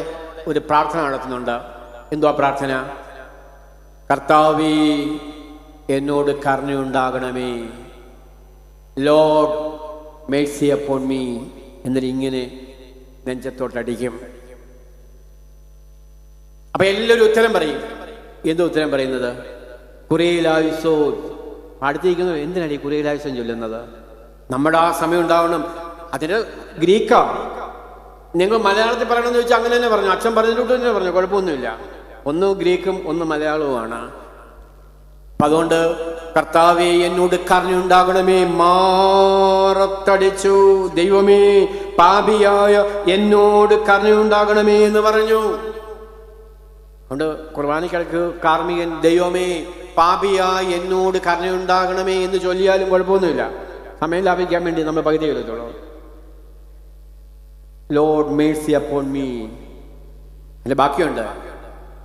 ഒരു പ്രാർത്ഥന നടത്തുന്നുണ്ട്. എന്തുവാ പ്രാർത്ഥന? കർത്താവേ, എന്നോട് കരുണയുണ്ടാകണമേ, ലോർഡ് മേഴ്സി അപ്പോൺ മീ എന്നിട്ട് ഇങ്ങനെ നെഞ്ചത്തോട്ടടിക്കും. അപ്പൊ എല്ലാവരും ഉത്തരം പറയും. എന്തോ ഉത്തരം പറയുന്നത്? കുറേലായുസോ. അടുത്തിരിക്കുന്നത് എന്തിനാണ് ഈ കുറേലായുസം ചൊല്ലുന്നത്? നമ്മുടെ ആ സമയം ഉണ്ടാവണം. അതിന് ഗ്രീക്കാ. നിങ്ങൾ മലയാളത്തിൽ പറയണമെന്ന് ചോദിച്ചാൽ അങ്ങനെ തന്നെ പറഞ്ഞു. അച്ഛൻ പറഞ്ഞിട്ട് തന്നെ പറഞ്ഞു, കുഴപ്പമൊന്നുമില്ല. ഒന്ന് ഗ്രീക്കും ഒന്ന് മലയാളവുമാണ്. അപ്പം അതുകൊണ്ട് കർത്താവേ, എന്നോട് കരുണയുണ്ടാകണമേ, മാറത്തടിച്ചു. ദൈവമേ, പാപിയായ എന്നോട് കരുണയുണ്ടാകണമേ എന്ന് പറഞ്ഞു. അതുകൊണ്ട് കുർബാനയ്ക്കിടക്ക് കാർമികൻ ദൈവമേ പാപിയായ എന്നോട് കരുണയുണ്ടാകണമേ എന്ന് ചൊല്ലിയാലും കുഴപ്പമൊന്നുമില്ല. സമയം ലാഭിക്കാൻ വേണ്ടി നമ്മൾ പകുതി എഴുതത്തുള്ളൂ. Lord mercy upon me. അതിന്റെ ബാക്കിയുണ്ട്,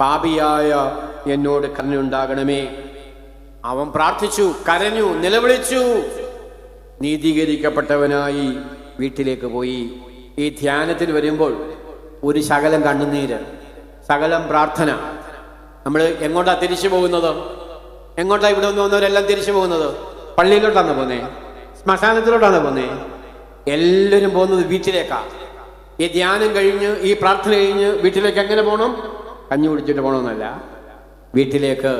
പാപിയായ എന്നോട് കരുണയുണ്ടാകണമേ. അവൻ പ്രാർത്ഥിച്ചു, കരഞ്ഞു, നിലവിളിച്ചു, നീതീകരിക്കപ്പെട്ടവനായി വീട്ടിലേക്ക് പോയി. ഈ ധ്യാനത്തിൽ വരുമ്പോൾ ഒരു ശകലം കണ്ണുനീര്, ശകലം പ്രാർത്ഥന. നമ്മൾ എങ്ങോട്ടാ തിരിച്ചു പോകുന്നത്? എങ്ങോട്ടാ ഇവിടെ നിന്ന് വന്നവരെല്ലാം തിരിച്ചു പോകുന്നത്? പള്ളിയിലോട്ടാണ് പോന്നേ? ശ്മശാനത്തിലോട്ടാണ് പോന്നേ? എല്ലാവരും പോകുന്നത് വീട്ടിലേക്കാ. ഈ ധ്യാനം കഴിഞ്ഞ്, ഈ പ്രാർത്ഥന കഴിഞ്ഞ് വീട്ടിലേക്ക് എങ്ങനെ പോകണം? കഞ്ഞി കുടിച്ചിട്ട് പോകണമെന്നല്ല, വീട്ടിലേക്ക്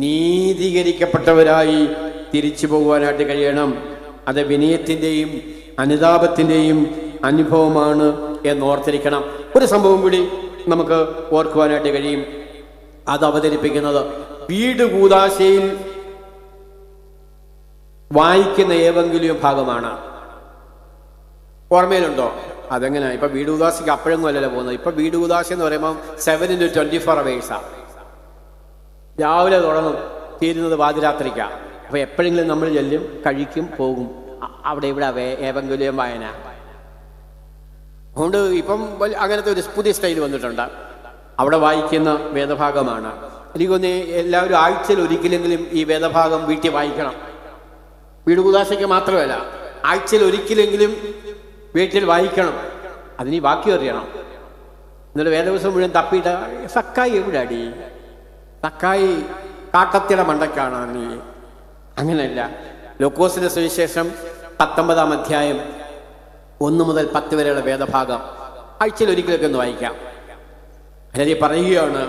നീതീകരിക്കപ്പെട്ടവരായി തിരിച്ചു പോകുവാനായിട്ട് കഴിയണം. അത് വിനയത്തിൻ്റെയും അനുതാപത്തിൻ്റെയും അനുഭവമാണ് എന്നോർത്തിരിക്കണം. ഒരു സംഭവം കൂടി നമുക്ക് ഓർക്കുവാനായിട്ട് കഴിയും. അത് അവതരിപ്പിക്കുന്നത് വീട് കൂദാശയിൽ വായിക്കുന്ന ഏവെങ്കിലും ഭാഗമാണ്. ഓർമ്മയിലുണ്ടോ? അതെങ്ങനെയാ? ഇപ്പൊ വീട് കൂദാശയ്ക്ക് അപ്പോഴൊന്നും അല്ലല്ലോ പോകുന്നത്. ഇപ്പൊ വീട് കൂദാശ എന്ന് പറയുമ്പോൾ 7 into 24 hours. രാവിലെ തുടങ്ങും, തീരുന്നത് പാതിരാത്രിക്കാണ്. അപ്പൊ എപ്പോഴെങ്കിലും നമ്മൾ ചെല്ലും, കഴിക്കും, പോകും. അവിടെ ഇവിടെ ഏവെങ്കിലും വായന. അതുകൊണ്ട് ഇപ്പം അങ്ങനത്തെ ഒരു പുതിയ സ്റ്റൈൽ വന്നിട്ടുണ്ട്. അവിടെ വായിക്കുന്ന വേദഭാഗമാണ്. എനിക്കൊന്ന് എല്ലാവരും ആഴ്ചയിൽ ഒരിക്കലെങ്കിലും ഈ വേദഭാഗം വീട്ടിൽ വായിക്കണം. വീട് കൂദാശയ്ക്ക് മാത്രമല്ല, ആഴ്ചയിൽ ഒരിക്കലെങ്കിലും വീട്ടിൽ വായിക്കണം. അതിന് വാക്യം അറിയണം. എന്നിട്ട് വേദവസം മുഴുവൻ തപ്പിയിട്ട് സക്കായി എവിടെ അടി? സക്കായി കാട്ടത്തിയുടെ മണ്ടയ്ക്കാണ് നീ. അങ്ങനെയല്ല. ലൂക്കോസിന്റെ സുവിശേഷം 19-ാം അധ്യായം 1 മുതൽ 10 വരെയുള്ള വേദഭാഗം ആഴ്ചയിൽ ഒരിക്കലൊക്കെ ഒന്ന് വായിക്കാം. അതിൽ പറയുകയാണ്,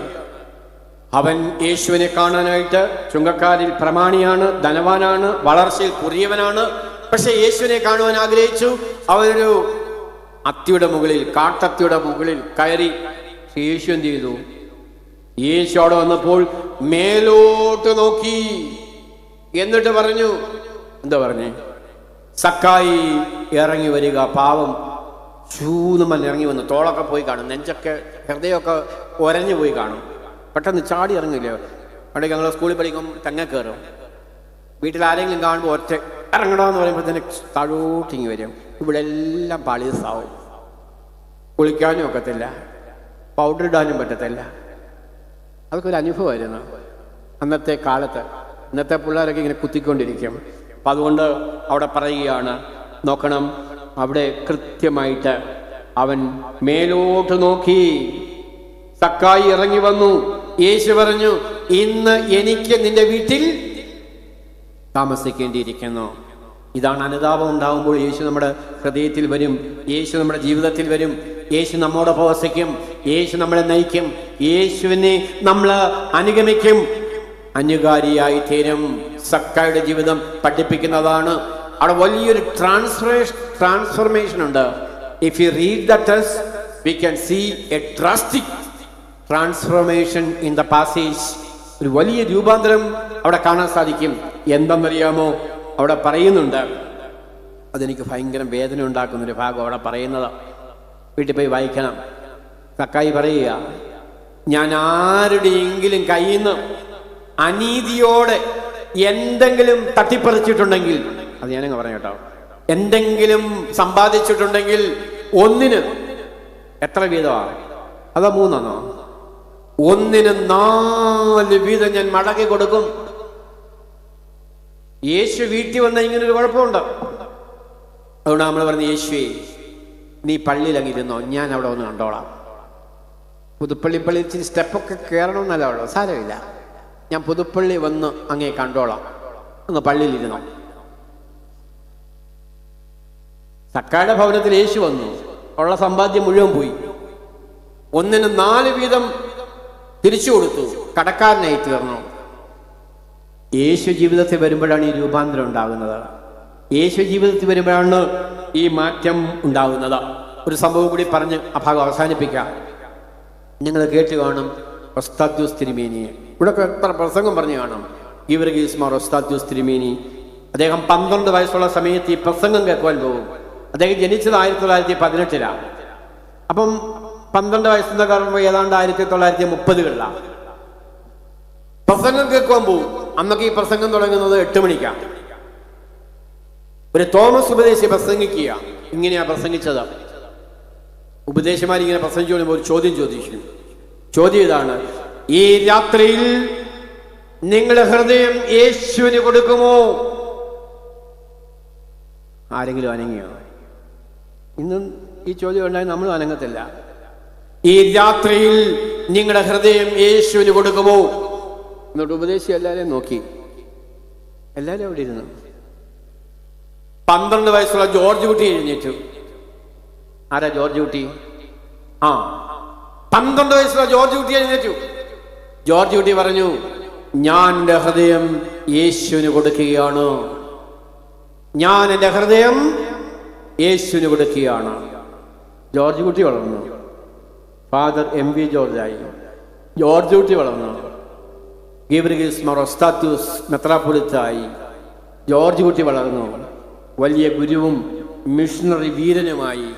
അവൻ യേശുവിനെ കാണാനായിട്ട് ചുങ്കക്കാരിൽ പ്രമാണിയാണ്, ധനവാനാണ്, വളർച്ചയിൽ കുറിയവനാണ്. പക്ഷെ യേശുവിനെ കാണുവാൻ ആഗ്രഹിച്ചു. അവനൊരു അത്തിയുടെ മുകളിൽ, കാട്ടത്തിയുടെ മുകളിൽ കയറി. യേശു എന്ത് ചെയ്തു? യേശു അവിടെ വന്നപ്പോൾ മേലോട്ട് നോക്കി. എന്നിട്ട് പറഞ്ഞു, എന്താ പറഞ്ഞേ? സക്കായി ഇറങ്ങി വരിക. പാവം ചൂന്നുമൻ ഇറങ്ങി വന്നു. തോളൊക്കെ പോയി കാണും, നെഞ്ചൊക്കെ, ഹൃദയമൊക്കെ ഒരഞ്ഞു പോയി കാണും. പെട്ടെന്ന് ചാടി ഇറങ്ങില്ലേ? അവിടെ ഞങ്ങൾ സ്കൂളിൽ പഠിക്കും, തെങ്ങ കയറും. വീട്ടിൽ ആരെങ്കിലും കാണുമ്പോൾ ഒറ്റ ഇറങ്ങണമെന്ന് പറയുമ്പോൾ തന്നെ തഴൂട്ടിങ്ങി വരും. ഇവിടെ എല്ലാം പാളീസാവും. കുളിക്കാനും ഒക്കത്തില്ല, പൗഡർ ഇടാനും പറ്റത്തില്ല. അതൊക്കെ ഒരു അനുഭവമായിരുന്നു അന്നത്തെ കാലത്ത്. ഇന്നത്തെ പിള്ളേരൊക്കെ ഇങ്ങനെ കുത്തിക്കൊണ്ടിരിക്കും. അപ്പം അതുകൊണ്ട് അവിടെ പറയുകയാണ്, നോക്കണം, അവിടെ കൃത്യമായിട്ട് അവൻ മേലോട്ട് നോക്കി. സക്കായി ഇറങ്ങി വന്നു. യേശു പറഞ്ഞു, ഇന്ന് എനിക്ക് നിന്റെ വീട്ടിൽ താമസിക്കേണ്ടിയിരിക്കുന്നു. ഇതാണ് അനുതാപം ഉണ്ടാകുമ്പോൾ യേശു നമ്മുടെ ഹൃദയത്തിൽ വരും. യേശു നമ്മുടെ ജീവിതത്തിൽ വരും. യേശു നമ്മോടൊപ്പം വസിക്കും. യേശു നമ്മളെ നയിക്കും. യേശുവിനെ നമ്മൾ അനുഗമിക്കും. അനുകാരിയായി തീരും. സക്കായുടെ ജീവിതം പഠിപ്പിക്കുന്നതാണ്. അവിടെ വലിയൊരു ട്രാൻസ്ഫർമേഷൻ ഉണ്ട്. If you read the text we can see a drastic transformation in the passage. ഒരു വലിയ രൂപാന്തരം അവിടെ കാണാൻ സാധിക്കും. എന്തെന്നറിയാമോ? അവിടെ പറയുന്നുണ്ട്, അതെനിക്ക് ഭയങ്കര വേദന ഉണ്ടാക്കുന്നൊരു ഭാഗം അവിടെ പറയുന്നത്. വീട്ടിൽ പോയി വായിക്കണം. സക്കായി പറയുക, ഞാൻ ആരുടെയെങ്കിലും കയ്യിൽ നിന്ന് അനീതിയോടെ എന്തെങ്കിലും തട്ടിപ്പറിച്ചിട്ടുണ്ടെങ്കിൽ, അത് ഞാനങ്ങ് പറഞ്ഞു കേട്ടോ, എന്തെങ്കിലും സമ്പാദിച്ചിട്ടുണ്ടെങ്കിൽ ഒന്നിന് എത്ര വീതമാണ്? അതാ 3 ഒന്നിന് 4 വീതം ഞാൻ മടക്കി കൊടുക്കും. യേശു വീട്ടിൽ വന്ന ഇങ്ങനൊരു കുഴപ്പമുണ്ട്. അതുകൊണ്ട് നമ്മൾ പറഞ്ഞു, യേശുവേ നീ പള്ളിയിൽ അങ്ങിരുന്നോ, ഞാൻ അവിടെ ഒന്ന് കണ്ടോളാം. പുതുപ്പള്ളി ഇച്ചിരി സ്റ്റെപ്പൊക്കെ കയറണമെന്നല്ല ഉള്ളൂ, സാരമില്ല, ഞാൻ പുതുപ്പള്ളി വന്ന് അങ്ങേ കണ്ടോളാം, ഒന്ന് പള്ളിയിലിരുന്നോ. സക്കായുടെ ഭവനത്തിൽ യേശു വന്നു, ഉള്ള സമ്പാദ്യം മുഴുവൻ പോയി. ഒന്നിന് 4 വീതം തിരിച്ചു കൊടുത്തു, കടക്കാരനായി തീർന്നു. യേശു ജീവിതത്തിൽ വരുമ്പോഴാണ് ഈ രൂപാന്തരം ഉണ്ടാകുന്നത്. യേശു ജീവിതത്തിൽ വരുമ്പോഴാണ് ഈ മാറ്റം ഉണ്ടാകുന്നത്. ഒരു സംഭവം കൂടി പറഞ്ഞ് ആ ഭാഗം അവസാനിപ്പിക്കാം. നിങ്ങൾ കേട്ട് കാണും ഒസ്താത്യോസ് തിരുമേനിയെ. ഇവിടെ എത്ര പ്രസംഗം പറഞ്ഞു കാണും. ഗീവർഗീസ് മാർ ഒസ്താത്യോസ് തിരുമേനി, അദ്ദേഹം 12 വയസ്സുള്ള സമയത്ത് ഈ പ്രസംഗം കേൾക്കുവാൻ പോകും. അദ്ദേഹം ജനിച്ചത് 1918. അപ്പം 12 വയസ്സെന്ന് പറയുമ്പോൾ ഏതാണ്ട് 1930-കളിലാണ്. പ്രസംഗം കേൾക്കുവാൻ പോകും. അന്നൊക്കെ ഈ പ്രസംഗം തുടങ്ങുന്നത് 8 മണിക്കാണ്. ഒരു തോമസ് ഉപദേശി പ്രസംഗിക്കുക. ഇങ്ങനെയാ പ്രസംഗിച്ചത്. ഉപദേശമാരിങ്ങനെ പ്രസംഗിച്ചു കൊള്ളുമ്പോൾ ഒരു ചോദ്യം ചോദിച്ചു. ചോദ്യം ഇതാണ്: ഈ രാത്രിയിൽ നിങ്ങളുടെ ഹൃദയം യേശുവിന് കൊടുക്കുമോ? ആരെങ്കിലും അനങ്ങിയോ? ഇന്നും ഈ ചോദ്യം ഉണ്ടായി, നമ്മളും അനങ്ങത്തില്ല. ഈ രാത്രിയിൽ നിങ്ങളുടെ ഹൃദയം യേശുവിന് കൊടുക്കുമോ? എന്നിട്ട് ഉപദേശി എല്ലാവരെയും നോക്കി. എല്ലാവരും അവിടെ ഇരുന്നു. 12 വയസ്സുള്ള ജോർജ് കുട്ടി എഴുന്നേറ്റു. ആരാ ജോർജ് കുട്ടി? 12 വയസ്സുള്ള ജോർജ് കുട്ടി എഴുന്നേറ്റു. ജോർജ് കുട്ടി പറഞ്ഞു, ഞാൻ എൻ്റെ ഹൃദയം യേശുവിന് കൊടുക്കുകയാണ്. ഞാൻ എൻ്റെ ഹൃദയം യേശുവിന് കൊടുക്കുകയാണ്. ജോർജ് കുട്ടി വളർന്നു. Father MV ജോർജായി. ജോർജ് കുട്ടി വളർന്നു. ഗീവർഗീസ് മാർ ഒസ്താത്യോസ് മെത്രാപ്പൊലീത്തായി. ജോർജ് കുട്ടി വളർന്നു. വലിയ ഗുരുവും മിഷണറി വീരനുമായി.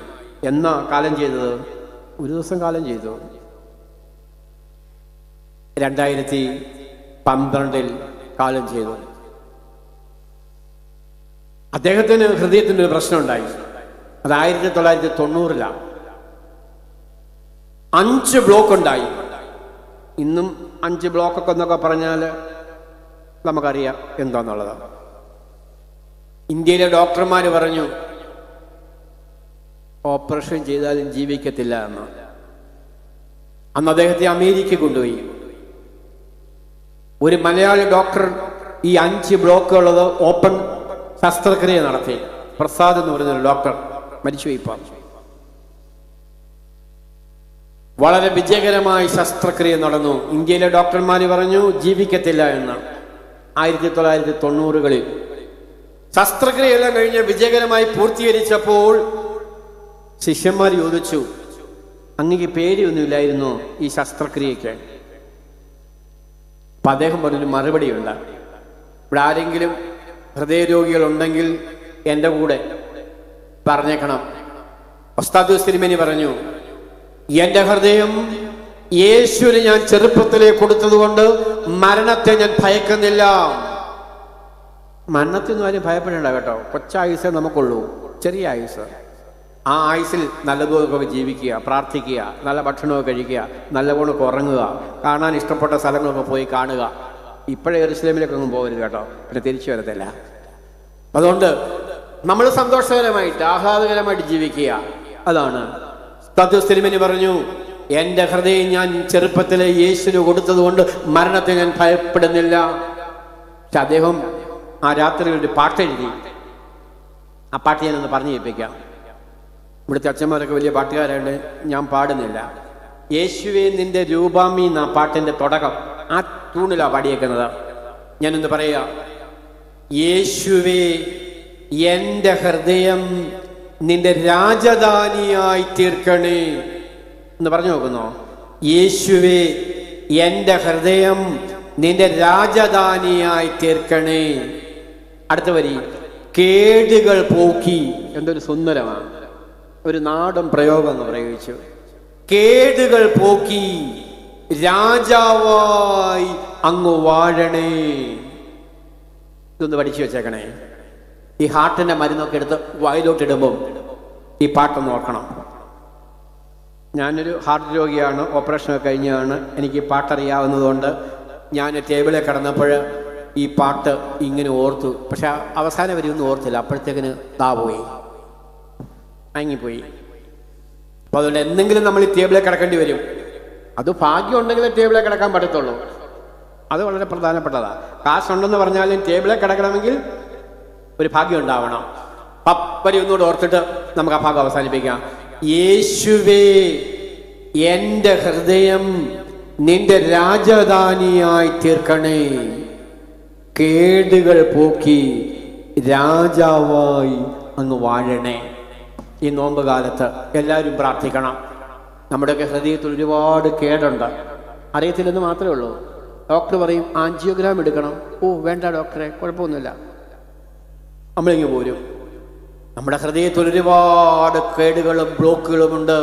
എന്നാ കാലം ചെയ്തത്? ഒരു ദിവസം കാലം ചെയ്തു. 2012 കാലം ചെയ്തു. അദ്ദേഹത്തിന് ഹൃദയത്തിന് ഒരു പ്രശ്നം ഉണ്ടായി. അത് 1990-ലാണ്. 5 ബ്ലോക്ക് ഉണ്ടായി. ഇന്നും 5 ബ്ലോക്കൊക്കെ എന്നൊക്കെ പറഞ്ഞാൽ നമുക്കറിയാം എന്താന്നുള്ളത്. ഇന്ത്യയിലെ ഡോക്ടർമാർ പറഞ്ഞു ഓപ്പറേഷൻ ചെയ്താലും ജീവിക്കത്തില്ല എന്ന്. അന്ന് അദ്ദേഹത്തെ അമേരിക്ക കൊണ്ടുപോയി. ഒരു മലയാളി ഡോക്ടർ ഈ 5 ബ്ലോക്കുള്ളത് ഓപ്പൺ ശസ്ത്രക്രിയ നടത്തി. പ്രസാദ് എന്ന് പറയുന്നൊരു ഡോക്ടർ മരിച്ചുപോയി. ഇപ്പം വളരെ വിജയകരമായി ശസ്ത്രക്രിയ നടന്നു. ഇന്ത്യയിലെ ഡോക്ടർമാർ പറഞ്ഞു ജീവിക്കത്തില്ല എന്ന്. 1990-കളിൽ ശസ്ത്രക്രിയയെല്ലാം കഴിഞ്ഞ് വിജയകരമായി പൂർത്തീകരിച്ചപ്പോൾ ശിഷ്യന്മാർ ചോദിച്ചു, അങ്ങക്ക് പേടിയൊന്നുമില്ലായിരുന്നോ ഈ ശസ്ത്രക്രിയയ്ക്ക്? അപ്പം അദ്ദേഹം പറഞ്ഞൊരു മറുപടിയുണ്ട്. ഇവിടെ ആരെങ്കിലും ഹൃദയരോഗികളുണ്ടെങ്കിൽ എൻ്റെ കൂടെ പറഞ്ഞേക്കണം. ഒസ്താദ് തിരുമേനി പറഞ്ഞു, എൻ്റെ ഹൃദയം യേശുവിന് ഞാൻ ചെറുപ്പത്തിലേ കൊടുത്തതുകൊണ്ട് മരണത്തെ ഞാൻ ഭയക്കുന്നില്ല. മരണത്തിനൊന്നും ആരും ഭയപ്പെടേണ്ട കേട്ടോ. കൊച്ചായുസേ നമുക്കുള്ളൂ, ചെറിയ ആയുസ്. ആ ആയുസിൽ നല്ലതുമൊക്കെ ജീവിക്കുക, പ്രാർത്ഥിക്കുക, നല്ല ഭക്ഷണമൊക്കെ കഴിക്കുക, നല്ലപോലെ ഉറങ്ങുക, കാണാൻ ഇഷ്ടപ്പെട്ട സ്ഥലങ്ങളൊക്കെ പോയി കാണുക. ഇപ്പോഴേ യെരുശലേമിലേക്ക് ഒന്നും പോകരുത് കേട്ടോ, പിന്നെ തിരിച്ചു വരത്തില്ല. അതുകൊണ്ട് നമ്മൾ സന്തോഷകരമായിട്ട് ആഹ്ലാദകരമായിട്ട് ജീവിക്കുക. അതാണ് ഒസ്താദ് തിരുമേനി പറഞ്ഞു, എൻ്റെ ഹൃദയം ഞാൻ ചെറുപ്പത്തിലെ യേശുവിന് കൊടുത്തത് കൊണ്ട് മരണത്തെ ഞാൻ ഭയപ്പെടുന്നില്ല. പക്ഷെ അദ്ദേഹം ആ രാത്രിയിൽ ഒരു പാട്ടെഴുതി. ആ പാട്ട് ഞാനൊന്ന് പറഞ്ഞു കേൾപ്പിക്കാം. ഇവിടുത്തെ അച്ഛന്മാരൊക്കെ വലിയ പാട്ടുകാരായിട്ട് ഞാൻ പാടുന്നില്ല. യേശുവേ നിന്റെ രൂപാമി എന്ന പാട്ടിൻ്റെ തുടക്കം ആ ട്യൂണിലാണ് പാടിയേക്കുന്നത്. ഞാനൊന്ന് പറയാം. യേശുവേ എൻ്റെ ഹൃദയം നിന്റെ രാജധാനിയായി തീർക്കണേ എന്ന് പറഞ്ഞു നോക്കുന്നോ? യേശുവേ എൻ്റെ ഹൃദയം നിന്റെ രാജധാനിയായി തീർക്കണേ. അടുത്ത വരി, കേടുകൾ പോക്കി. എന്തൊരു സുന്ദരമാണ്, ഒരു നാടൻ പ്രയോഗം എന്ന് പ്രയോഗിച്ചു. കേടുകൾ പോക്കി രാജാവായി അങ്ങ് വാഴണേ. ഇതൊന്ന് പഠിച്ചു വെച്ചേക്കണേ. ഈ ഹാർട്ടിന്റെ മരുന്നൊക്കെ എടുത്ത് വായിലോട്ടിടുമ്പോൾ ഈ പാട്ടൊന്ന് ഓർക്കണം. ഞാനൊരു ഹാർട്ട് രോഗിയാണ്, ഓപ്പറേഷനൊക്കെ കഴിഞ്ഞാണ്. എനിക്ക് പാട്ടറിയാവുന്നതുകൊണ്ട് ഞാൻ ടേബിളിൽ കിടന്നപ്പോൾ ഈ പാട്ട് ഇങ്ങനെ ഓർത്തു. പക്ഷെ അവസാനം വരെ ഒന്നും ഓർത്തില്ല. അപ്പോഴത്തേക്കിന് പോയി, മയങ്ങിപ്പോയി. അപ്പോൾ അതുകൊണ്ട് എന്തെങ്കിലും നമ്മൾ ഈ ടേബിളിൽ കിടക്കേണ്ടി വരും. അത് ഭാഗ്യം ഉണ്ടെങ്കിലേ ടേബിളിൽ കിടക്കാൻ പറ്റത്തുള്ളൂ. അത് വളരെ പ്രധാനപ്പെട്ടതാണ്. കാശുണ്ടെന്ന് പറഞ്ഞാലും ടേബിളിൽ കിടക്കണമെങ്കിൽ ഒരു ഭാഗ്യം ഉണ്ടാവണം. പപ്പരി ഒന്നുകൂടെ ഓർത്തിട്ട് നമുക്ക് ആ ഭാഗം അവസാനിപ്പിക്കാം. യേശുവേ, എൻ്റെ ഹൃദയം നിന്റെ രാജധാനിയായി തീർക്കണേ, കേടുകൾ പോക്കി രാജാവായി അങ്ങ് വാഴണേ. ഈ നോമ്പ് കാലത്ത് എല്ലാവരും പ്രാർത്ഥിക്കണം. നമ്മുടെയൊക്കെ ഹൃദയത്തിൽ ഒരുപാട് കേടുണ്ട്, അറിയത്തില്ലെന്ന് മാത്രമേ ഉള്ളൂ. ഡോക്ടർ പറയും ആൻജിയോഗ്രാം എടുക്കണം. വേണ്ട ഡോക്ടറെ, കുഴപ്പമൊന്നുമില്ല, നമ്മളിങ്ങ് പോരും. നമ്മുടെ ഹൃദയത്തിൽ ഒരുപാട് കേടുകളും ബ്ലോക്കുകളുമുണ്ട്.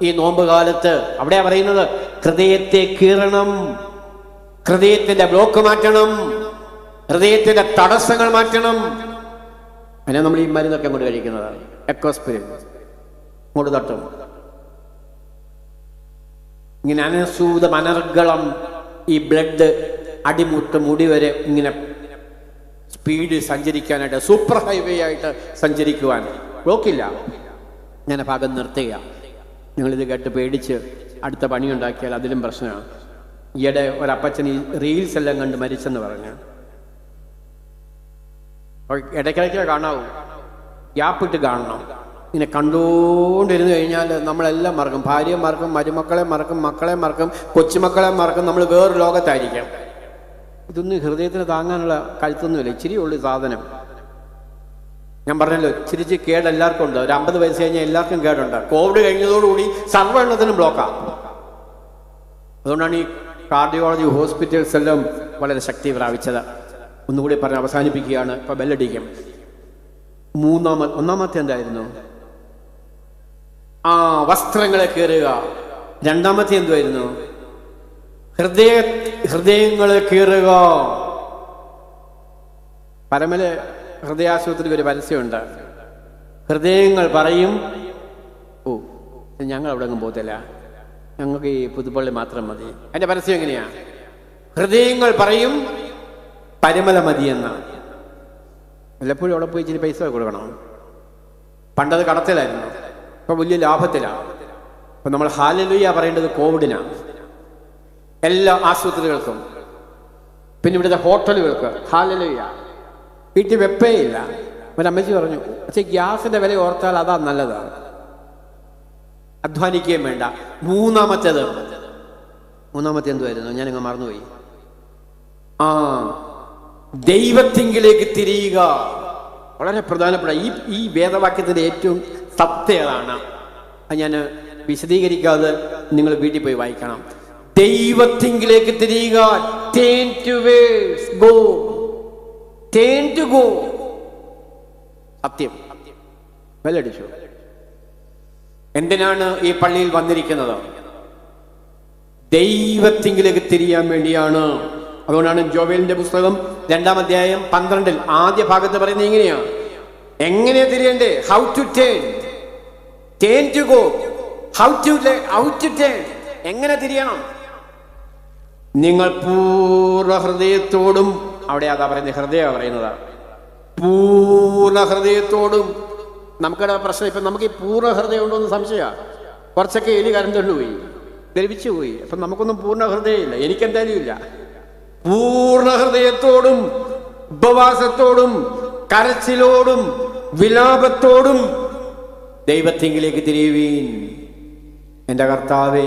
ഈ നോമ്പ് കാലത്ത് അവിടെയാ പറയുന്നത്, ഹൃദയത്തെ കീറണം, ഹൃദയത്തിന്റെ ബ്ലോക്ക് മാറ്റണം, ഹൃദയത്തിന്റെ തടസ്സങ്ങൾ മാറ്റണം. അങ്ങനെ നമ്മൾ ഈ മരുന്നൊക്കെ അങ്ങോട്ട് കഴിക്കുന്നതാണ്. എക്കോസ്പിരിൻ അങ്ങോട്ട് തട്ടും. ഇങ്ങനെ അനസൂതം അനർഗളം ഈ ബ്ലഡ് അടിമുട്ട് മുടി വരെ ഇങ്ങനെ സ്പീഡിൽ സഞ്ചരിക്കാനായിട്ട്, സൂപ്പർ ഹൈവേ ആയിട്ട് സഞ്ചരിക്കുവാൻ ബ്ലോക്കില്ല. ഞാൻ ഭാഗം നിർത്തുക. ഞങ്ങളിത് കേട്ട് പേടിച്ച് അടുത്ത പണിയുണ്ടാക്കിയാൽ അതിലും പ്രശ്നമാണ്. ഈയിടെ ഒരപ്പച്ചൻ ഈ റീൽസ് എല്ലാം കണ്ട് മരിച്ചെന്ന് പറഞ്ഞു. ഇടയ്ക്കിടയ്ക്ക് കാണാവൂ, ഗ്യാപ്പിട്ട് കാണണം. ഇങ്ങനെ കണ്ടുകൊണ്ടിരുന്നു കഴിഞ്ഞാൽ നമ്മളെല്ലാം മറക്കും. ഭാര്യയെ മറക്കും, മരുമക്കളെ മറക്കും, മക്കളെ മറക്കും, കൊച്ചുമക്കളെ മറക്കും. നമ്മൾ വേറൊരു ലോകത്തായിരിക്കും. ഇതൊന്നും ഹൃദയത്തിന് താങ്ങാനുള്ള കഴുത്തൊന്നുമില്ല. ഇച്ചിരി ഉള്ളു സാധനം. ഞാൻ പറഞ്ഞല്ലോ, ഇച്ചിരി കേട് എല്ലാവർക്കും ഉണ്ട്. ഒരു 50 വയസ്സ് കഴിഞ്ഞാൽ എല്ലാവർക്കും കേടുണ്ട്. കോവിഡ് കഴിഞ്ഞതോടുകൂടി സർവ്വെണ്ണത്തിനും ബ്ലോക്കാണ്. അതുകൊണ്ടാണ് ഈ കാർഡിയോളജി ഹോസ്പിറ്റൽസ് എല്ലാം വളരെ ശക്തി പ്രാപിച്ചത്. ഒന്നുകൂടി പറഞ്ഞ് അവസാനിപ്പിക്കുകയാണ്. ഇപ്പൊ ബെല്ലടിക്കും. ഒന്നാമത്തെ എന്തായിരുന്നു? വസ്ത്രങ്ങളെ കീറുക. രണ്ടാമത്തെ എന്തുവായിരുന്നു? ഹൃദയങ്ങളെ കീറുക. പരമല് ഹൃദയാശുപത്രി ഒരു പരസ്യമുണ്ട്. ഹൃദയങ്ങൾ പറയും, ഞങ്ങൾ അവിടെ ഒന്നും പോകത്തില്ല, ഞങ്ങൾക്ക് ഈ പുതുപ്പള്ളി മാത്രം മതി. അതിന്റെ പരസ്യം എങ്ങനെയാ? ഹൃദയങ്ങൾ പറയും പരമല മതിയെന്ന. വല്ലപ്പോഴും അവിടെ പോയി ഇച്ചിരി പൈസ കൊടുക്കണം. പണ്ടത് കടത്തിലായിരുന്നു, ഇപ്പൊ വലിയ ലാഭത്തിലാണ്. അപ്പൊ നമ്മൾ ഹല്ലേലൂയ പറയേണ്ടത് കോവിഡിനാണ്. എല്ലാ ആശുപത്രികൾക്കും, പിന്നെ ഇവിടുത്തെ ഹോട്ടലുകൾക്ക് ഹല്ലേലൂയ. വീട്ടിൽ വെപ്പേ ഇല്ല. ഒരമ്മച്ചി പറഞ്ഞു, പക്ഷേ ഗ്യാസിന്റെ വില ഓർത്താൽ അതാ നല്ലതാണ്, അധ്വാനിക്കുകയും വേണ്ട. മൂന്നാമത്തെ എന്തുവായിരുന്നു? ഞാനിങ്ങ് മറന്നുപോയി. ദൈവത്തിങ്കിലേക്ക് തിരിയുക. വളരെ പ്രധാനപ്പെട്ട ഈ വേദവാക്യത്തിന്റെ ഏറ്റവും സത്യമാണ്. അത് ഞാൻ വിശദീകരിക്കാതെ നിങ്ങൾ വീട്ടിൽ പോയി വായിക്കണം. ദൈവത്തിങ്കിലേക്ക് തിരിയുക. Turn towards God. Turn to God. സത്യം. വെല്ലടിച്ചു. എന്തിനാണ് ഈ പള്ളിയിൽ വന്നിരിക്കുന്നത്? ദൈവത്തിങ്കിലേക്ക് തിരിയാൻ വേണ്ടിയാണ്. അതുകൊണ്ടാണ് ജോവേലിന്റെ പുസ്തകം 2-ാം അധ്യായം 12 ആദ്യ ഭാഗത്ത് പറയുന്നത് ഇങ്ങനെയാണ്: എങ്ങനെ തിരിയണ്ടേ? How to turn to go. How to turn. എങ്ങനെ തിരിയണം? നിങ്ങൾ പൂർണ്ണ ഹൃദയത്തോടും, അവിടെ അതാ പറയുന്നത്, ഹൃദയമാണ് പറയുന്നത്, പൂർണ്ണ ഹൃദയത്തോടും. നമുക്കിടെ പ്രശ്നം ഇപ്പം നമുക്ക് ഈ പൂർണ്ണ ഹൃദയം ഉണ്ടോ എന്ന് സംശയമാണ്. കുറച്ചൊക്കെ എലി കരണ്ടുകൊണ്ട് പോയി, ദ്രവിച്ചു പോയി. അപ്പം നമുക്കൊന്നും പൂർണ്ണ ഹൃദയമില്ല. എനിക്കെന്തായാലും ഇല്ല. പൂർണ്ണ ഹൃദയത്തോടും ഉപവാസത്തോടും കരച്ചിലോടും വിലാപത്തോടും ദൈവത്തിങ്കിലേക്ക് തിരിയുവീൻ. എൻ്റെ കർത്താവേ,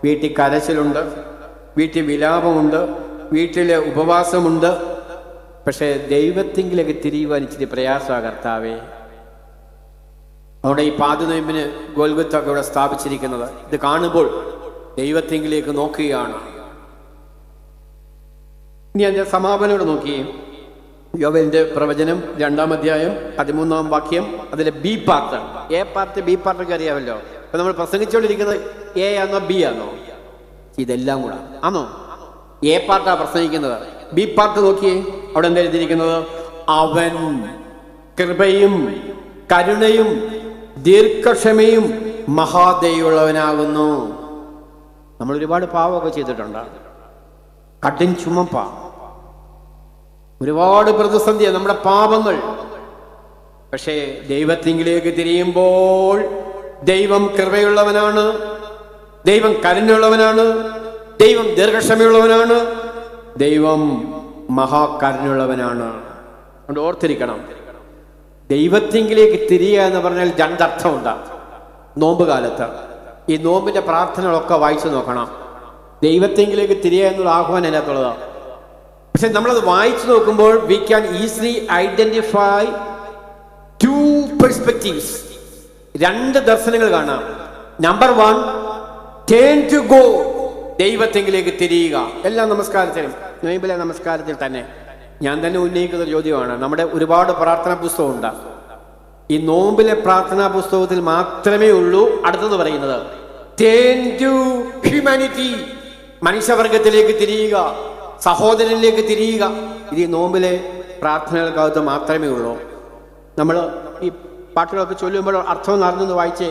വീട്ടിൽ കരച്ചിലുണ്ട്, വീട്ടിൽ വിലാപമുണ്ട്, വീട്ടിലെ ഉപവാസമുണ്ട്. പക്ഷേ ദൈവത്തിങ്കിലേക്ക് തിരിയുവാൻ ഇച്ചിരി പ്രയാസമാണ് കർത്താവേ. അവിടെ ഈ പാദനോയമ്പിന് ഗോൽഗൊത്തൊക്കെ ഇവിടെ സ്ഥാപിച്ചിരിക്കുന്നത് ഇത് കാണുമ്പോൾ ദൈവത്തിങ്കിലേക്ക് നോക്കുകയാണ്. ഇനി അതിൻ്റെ സമാപനം ഇവിടെ നോക്കിയേ. യോവേലിന്റെ പ്രവചനം 2-ാം അധ്യായം 13-ാം വാക്യം. അതിലെ B part, A part, B പാർട്ടൊക്കെ അറിയാമല്ലോ. അപ്പൊ നമ്മൾ പ്രസംഗിച്ചുകൊണ്ടിരിക്കുന്നത് എ ആണോ ബി ആണോ? ഇതെല്ലാം കൂടെ ആണോ? എ പാർട്ടാ പ്രസംഗിക്കുന്നത്. ബി പാർട്ട് നോക്കിയേ. അവിടെ എന്താ എഴുതിയിരിക്കുന്നത്? അവൻ കൃപയും കരുണയും ദീർഘക്ഷമയും മഹാദയുള്ളവനാകുന്നു. നമ്മൾ ഒരുപാട് പാവമൊക്കെ ചെയ്തിട്ടുണ്ട്. കഠിൻ ചുമപ്പ, ഒരുപാട് പ്രതിസന്ധിയാണ് നമ്മുടെ പാപങ്ങൾ. പക്ഷേ ദൈവത്തിങ്കിലേക്ക് തിരിയുമ്പോൾ ദൈവം കൃപയുള്ളവനാണ്, ദൈവം കരുണയുള്ളവനാണ്, ദൈവം ദീർഘക്ഷമയുള്ളവനാണ്, ദൈവം മഹാകരുണയുള്ളവനാണ്. അതുകൊണ്ട് ഓർത്തിരിക്കണം, ദൈവത്തിങ്കിലേക്ക് തിരിയുക എന്ന് പറഞ്ഞാൽ രണ്ടർത്ഥമുണ്ട്. നോമ്പ് കാലത്ത് ഈ നോമ്പിന്റെ പ്രാർത്ഥനകളൊക്കെ വായിച്ചു നോക്കണം. ദൈവത്തിങ്കിലേക്ക് തിരിയുക എന്നുള്ള ആഹ്വാനം അതിനകത്തുള്ളതാണ്. പക്ഷെ നമ്മളത് വായിച്ചു നോക്കുമ്പോൾ we can easily identify two perspectives, രണ്ട് ദർശനങ്ങൾ കാണാം. നമ്പർ 1, ടേൺ ടു ഗോ, ദൈവത്തിങ്കിലേക്ക് തിരിയുക. എല്ലാ നമസ്കാരത്തിലും, നോയമ്പിലെ നമസ്കാരത്തിൽ തന്നെ ഞാൻ തന്നെ ഉന്നയിക്കുന്ന ഒരു ചോദ്യമാണ്. നമ്മുടെ ഒരുപാട് പ്രാർത്ഥനാ പുസ്തകമുണ്ട്. ഈ നോമ്പിലെ പ്രാർത്ഥനാ പുസ്തകത്തിൽ മാത്രമേ ഉള്ളൂ അടുത്തത് പറയുന്നത് ടേൺ ടു ഹ്യൂമാനിറ്റി, മനുഷ്യവർഗത്തിലേക്ക് തിരിയുക, സഹോദരനിലേക്ക് തിരിയുക. ഇത് ഈ നോമ്പിലെ പ്രാർത്ഥനകൾക്കകത്ത് മാത്രമേ ഉള്ളൂ. നമ്മൾ ഈ പാട്ടുകളൊക്കെ ചൊല്ലുമ്പോൾ അർത്ഥം അറിഞ്ഞൊന്ന് വായിച്ചേ,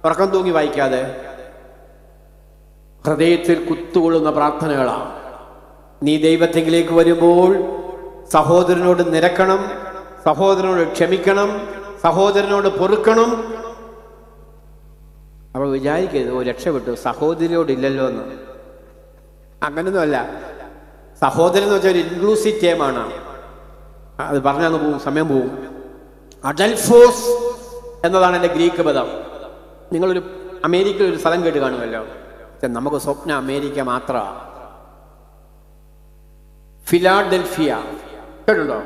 ഉറക്കം തൂങ്ങി വായിക്കാതെ. ഹൃദയത്തിൽ കുത്തുകൊള്ളുന്ന പ്രാർത്ഥനകളാണ്. നീ ദൈവത്തിലേക്ക് വരുമ്പോൾ സഹോദരനോട് നിരക്കണം, സഹോദരനോട് ക്ഷമിക്കണം, സഹോദരനോട് പൊറുക്കണം. അപ്പോൾ വിചാരിക്കരുത് ഓ രക്ഷപ്പെട്ടു, സഹോദരിയോടില്ലല്ലോ എന്ന്. അങ്ങനൊന്നുമല്ല. സഹോദരൻ എന്ന് വെച്ചാൽ ഒരു ഇൻക്ലൂസീവ് ടേമാണ്. അത് പറഞ്ഞാൽ പോവും, സമയം പോവും. അഡൽഫോസ് എന്നതാണ് എൻ്റെ ഗ്രീക്ക് പദം. നിങ്ങളൊരു അമേരിക്കയിൽ ഒരു സ്ഥലം കേട്ട് കാണുമല്ലോ. നമുക്ക് സ്വപ്നം അമേരിക്ക മാത്രമാണ്. ഫിലാഡൽഫിയ കേട്ടുണ്ടോ?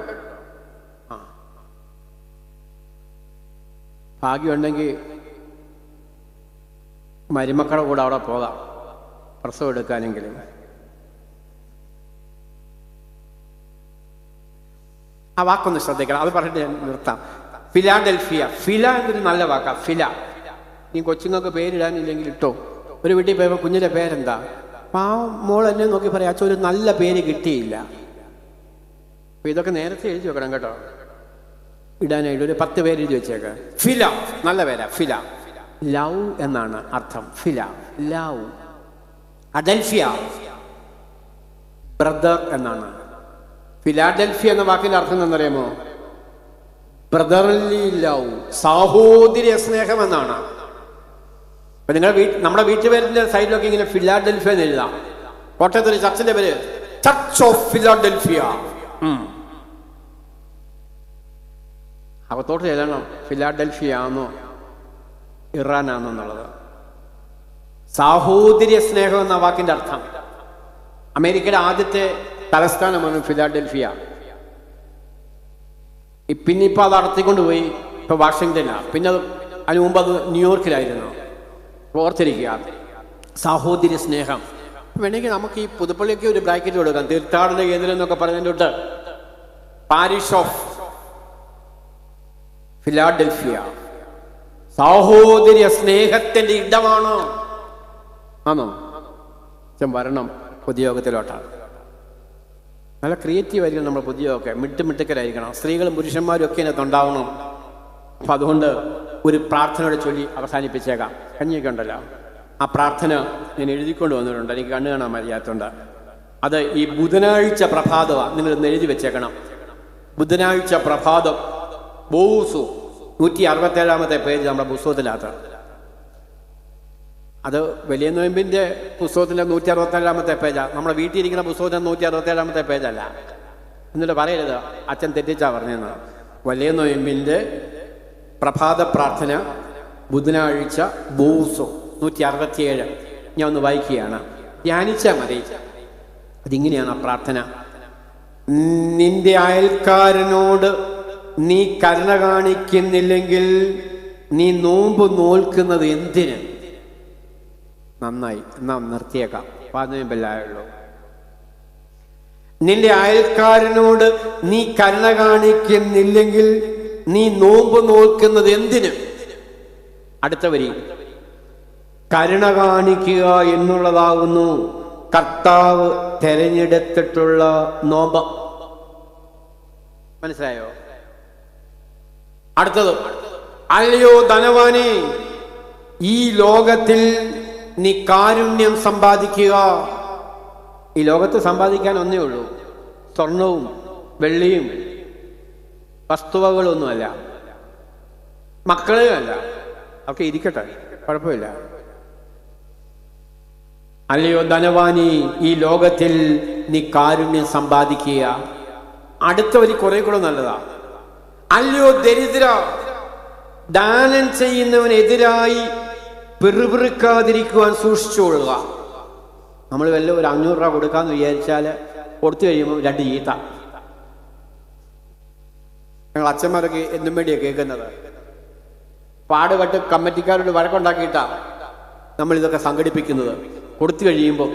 ഭാഗ്യമുണ്ടെങ്കിൽ മരുമക്കളുടെ കൂടെ അവിടെ പോകാം, പ്രസവം എടുക്കാനെങ്കിലും. ആ വാക്കൊന്ന് ശ്രദ്ധിക്കണം, അത് പറഞ്ഞിട്ട് ഞാൻ നിർത്താം. ഫിലാഡൽഫിയ, ഫില എന്നൊരു നല്ല വാക്കാണ്. ഫില. നീ കൊച്ചുങ്ങൾക്ക് പേരിടാനില്ലെങ്കിൽ ഇട്ടോ. ഒരു വീട്ടിൽ പോയപ്പോൾ കുഞ്ഞിൻ്റെ പേരെന്താ? മോൾ എന്നെ നോക്കി പറയാം, അച്ഛൻ ഒരു നല്ല പേര് കിട്ടിയില്ല. അപ്പൊ ഇതൊക്കെ നേരത്തെ എഴുതി വെക്കണം കേട്ടോ, ഇടാനായിട്ട് ഒരു 10 പേര് എഴുതി വെച്ചേക്കാം. ഫില നല്ല പേരാ, ഫില. ലവ് എന്നാണ് അർത്ഥം. ഫില, ലവ്. അഡൽഫിയ, ബ്രദർ എന്നാണ്. ഫിലാഡൽഫിയ എന്ന വാക്കിന്റെ അർത്ഥം എന്നറിയാമോ? ബ്രദർലി ലവ്, സഹോദര്യ സ്നേഹം എന്നാണ്. അപ്പൊ നിങ്ങൾ നമ്മുടെ വീട്ടുപേരിന്റെ സൈഡിലൊക്കെ ഇങ്ങനെ ഫിലാഡൽഫിയ എന്ന് എഴുതാം. കോട്ടയത്തൊരു ചർച്ചിന്റെ പേര് ചർച്ച് ഓഫ് ഫിലാഡൽഫിയ. അകത്തോട്ട് ചെല്ലണം, ഫിലാഡൽഫിയ ആണോ ഇറാനാണോ എന്നുള്ളത്. സാഹോദര്യ സ്നേഹം എന്ന വാക്കിന്റെ അർത്ഥം. അമേരിക്കയുടെ ആദ്യത്തെ തലസ്ഥാനമാണ് ഫിലാഡൽഫിയ. പിന്നിപ്പോൾ അത് അടത്തിക്കൊണ്ടുപോയി, ഇപ്പൊ വാഷിങ്ടനാണ്. പിന്നെ അതിന് മുമ്പ് അത് ന്യൂയോർക്കിലായിരുന്നു. ഓർത്തിരിക്കുക, സാഹോദര്യ സ്നേഹം. വേണമെങ്കിൽ നമുക്ക് ഈ പുതുപ്പള്ളിക്ക് ഒരു ബ്രാക്കറ്റ് കൊടുക്കാം, തീർത്ഥാടന കേന്ദ്രം എന്നൊക്കെ പറഞ്ഞതിൻ്റെ പാരിഷ് ഓഫ് ഫിലാഡൽഫിയ. സാഹോദര്യ സ്നേഹത്തിന്റെ ഇടമാണ്. ആണോ? വരണം പൊതുയോഗത്തിലോട്ടാണ്. നല്ല ക്രിയേറ്റീവ് ആയിരിക്കണം നമ്മൾ പൊതുയോഗമൊക്കെ, മിട്ടുമിട്ടുക്കലായിരിക്കണം. സ്ത്രീകളും പുരുഷന്മാരും ഒക്കെ ഇതിനകത്ത് ഉണ്ടാവണം. അപ്പം അതുകൊണ്ട് ഒരു പ്രാർത്ഥനയോടെ ചൊല്ലി അവസാനിപ്പിച്ചേക്കാം. കഞ്ഞിയൊക്കെ ഉണ്ടല്ലോ, ആ പ്രാർത്ഥന ഞാൻ എഴുതിക്കൊണ്ട് വന്നിട്ടുണ്ട്, എനിക്ക് കണ്ണു കാണാൻ മതിയാത്തതുകൊണ്ട്. അത് ഈ ബുധനാഴ്ച പ്രഭാതമാണ്, നിങ്ങളിന്ന് എഴുതി വെച്ചേക്കണം. ബുധനാഴ്ച പ്രഭാതം, ബോസു 167-ാമത്തെ പേജ് നമ്മുടെ പുസ്തകത്തിനകത്ത്. അത് വലിയ നോയമ്പിൻ്റെ പുസ്തകത്തിൻ്റെ 167-ാമത്തെ പേജാണ്. നമ്മുടെ വീട്ടിൽ ഇരിക്കുന്ന പുസ്തകത്തിൻ്റെ 167-ാമത്തെ പേജല്ല. എന്നിട്ട് പറയരുത് അച്ഛൻ തെറ്റിച്ചാ പറഞ്ഞതെന്ന്. വലിയ നോയമ്പിൻ്റെ പ്രഭാത പ്രാർത്ഥന ബുധനാഴ്ച ബോസു 167. ഞാൻ ഒന്ന് വായിക്കുകയാണ്, ധ്യാനിച്ചാൽ മതി. അതിങ്ങനെയാണ് ആ പ്രാർത്ഥന. നിന്റെ അയൽക്കാരനോട് നീ കരുണ കാണിക്കുന്നില്ലെങ്കിൽ നീ നോമ്പ് നോൽക്കുന്നത് എന്തിന്? നന്നായി, എന്നാ നിർത്തിയേക്കാം, 15 നിന്റെ അയൽക്കാരനോട് നീ കരുണ കാണിക്കുന്നില്ലെങ്കിൽ നീ നോമ്പ് നോൽക്കുന്നത് എന്തിന്? അടുത്ത വരി, കരുണ കാണിക്കുക എന്നുള്ളതാകുന്നു കർത്താവ് തെരഞ്ഞെടുത്തിട്ടുള്ള നോമ്പ്. മനസ്സിലായോ? അടുത്തത്, അല്ലയോ ധനവാനെ ഈ ലോകത്തിൽ നീ കാരുണ്യം സമ്പാദിക്കുക. ഈ ലോകത്ത് സമ്പാദിക്കാൻ ഒന്നേ ഉള്ളൂ, സ്വർണവും വെള്ളിയും വസ്തുവകളൊന്നുമല്ല, മക്കളെയുമല്ല. ഒക്കെ ഇരിക്കട്ടെ, കുഴപ്പമില്ല. അല്ലയോ ധനവാനി, ഈ ലോകത്തിൽ നീ കാരുണ്യം സമ്പാദിക്കുക. അടുത്ത വരി കുറെ കൂടെ നല്ലതാ. അല്ലയോ ദരിദ്ര, ദാനം ചെയ്യുന്നവനെതിരായി പിറുപിറുക്കാതിരിക്കുവാൻ സൂക്ഷിച്ചുകൊള്ളുക. നമ്മൾ വല്ല ഒരു 500 രൂപ കൊടുക്കാന്ന് വിചാരിച്ചാൽ കൊടുത്തു കഴിയുമ്പോൾ 2 ചീത്ത. ഞങ്ങൾ അച്ഛന്മാരൊക്കെ എന്നും വേണ്ടിയാണ് കേൾക്കുന്നത്. പാടുപെട്ട് കമ്മിറ്റിക്കാരോട് വഴക്കുണ്ടാക്കിയിട്ടാ നമ്മളിതൊക്കെ സംഘടിപ്പിക്കുന്നത്. കൊടുത്തു കഴിയുമ്പോൾ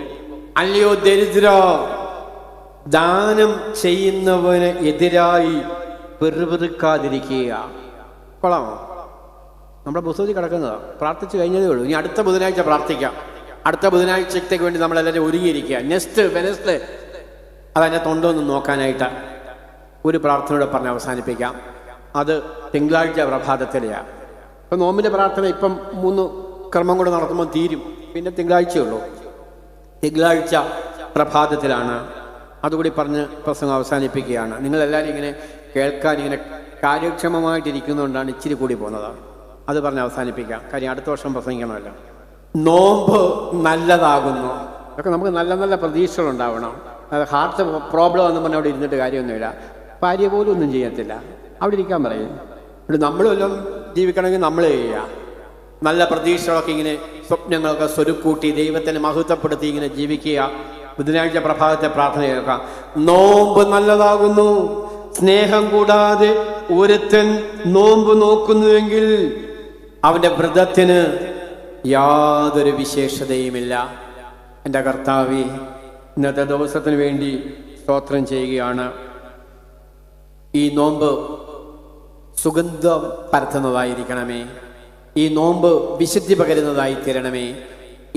അല്ലയോ ദരിദ്ര, ദാനം ചെയ്യുന്നവന് എതിരായി പിറുപിറുക്കാതിരിക്കുക. കൊള്ളാമോ? നമ്മുടെ പുസ്തകത്തിൽ കിടക്കുന്നതാ. പ്രാർത്ഥിച്ചു കഴിഞ്ഞതേ ഉള്ളൂ. ഇനി അടുത്ത ബുധനാഴ്ച പ്രാർത്ഥിക്കാം. അടുത്ത ബുധനാഴ്ചത്തേക്ക് വേണ്ടി നമ്മളെല്ലാവരും ഒരുങ്ങിയിരിക്കുക. നെക്സ്റ്റ് വെനസ്ഡേ അതതിനകത്ത് ഉണ്ടോ എന്ന് നോക്കാനായിട്ട് ഒരു പ്രാർത്ഥനയോടെ പറഞ്ഞ് അവസാനിപ്പിക്കാം. അത് തിങ്കളാഴ്ച പ്രഭാതത്തിലെയാണ്. ഇപ്പം നോമ്പിൻ്റെ പ്രാർത്ഥന ഇപ്പം 3 ക്രമം കൂടെ നടത്തുമ്പോൾ തീരും. പിന്നെ തിങ്കളാഴ്ചയുള്ളൂ. തിങ്കളാഴ്ച പ്രഭാതത്തിലാണ്. അതുകൂടി പറഞ്ഞ് പ്രസംഗം അവസാനിപ്പിക്കുകയാണ്. നിങ്ങളെല്ലാവരും ഇങ്ങനെ കേൾക്കാൻ ഇങ്ങനെ കാര്യക്ഷമമായിട്ടിരിക്കുന്നതുകൊണ്ടാണ് ഇച്ചിരി കൂടി പോകുന്നത്. അത് പറഞ്ഞ് അവസാനിപ്പിക്കാം. കാര്യം അടുത്ത വർഷം പ്രസംഗിക്കണമല്ലോ. നോമ്പ് നല്ലതാകുന്നു. അതൊക്കെ നമുക്ക് നല്ല നല്ല പ്രതീക്ഷകളുണ്ടാവണം. അത് ഹാർട്ട് പ്രോബ്ലം എന്ന് പറഞ്ഞാൽ അവിടെ ഇരുന്നിട്ട് കാര്യമൊന്നുമില്ല. ഭാര്യ പോലും ഒന്നും ചെയ്യത്തില്ല, അവിടെ ഇരിക്കാൻ പറയും. ഇവിടെ നമ്മൾ വല്ലതും ജീവിക്കണമെങ്കിൽ നമ്മൾ ചെയ്യുക. നല്ല പ്രതീക്ഷകളൊക്കെ ഇങ്ങനെ സ്വപ്നങ്ങളൊക്കെ സ്വരുക്കൂട്ടി ദൈവത്തിനെ മഹത്വപ്പെടുത്തി ഇങ്ങനെ ജീവിക്കുക. ബുധനാഴ്ച പ്രഭാതത്തെ പ്രാർത്ഥന കേൾക്കാം. നോമ്പ് നല്ലതാകുന്നു. സ്നേഹം കൂടാതെ ഒരുത്തൻ നോമ്പ് നോക്കുന്നുവെങ്കിൽ അവൻ്റെ വ്രതത്തിന് യാതൊരു വിശേഷതയുമില്ല. എൻ്റെ കർത്താവേ, ഇന്നത്തെ ദിവസത്തിന് വേണ്ടി സ്തോത്രം ചെയ്യുകയാണ്. ഈ നോമ്പ് സുഗന്ധം പരത്തുന്നതായിരിക്കണമേ. ഈ നോമ്പ് വിശുദ്ധി പകരുന്നതായി തീരണമേ.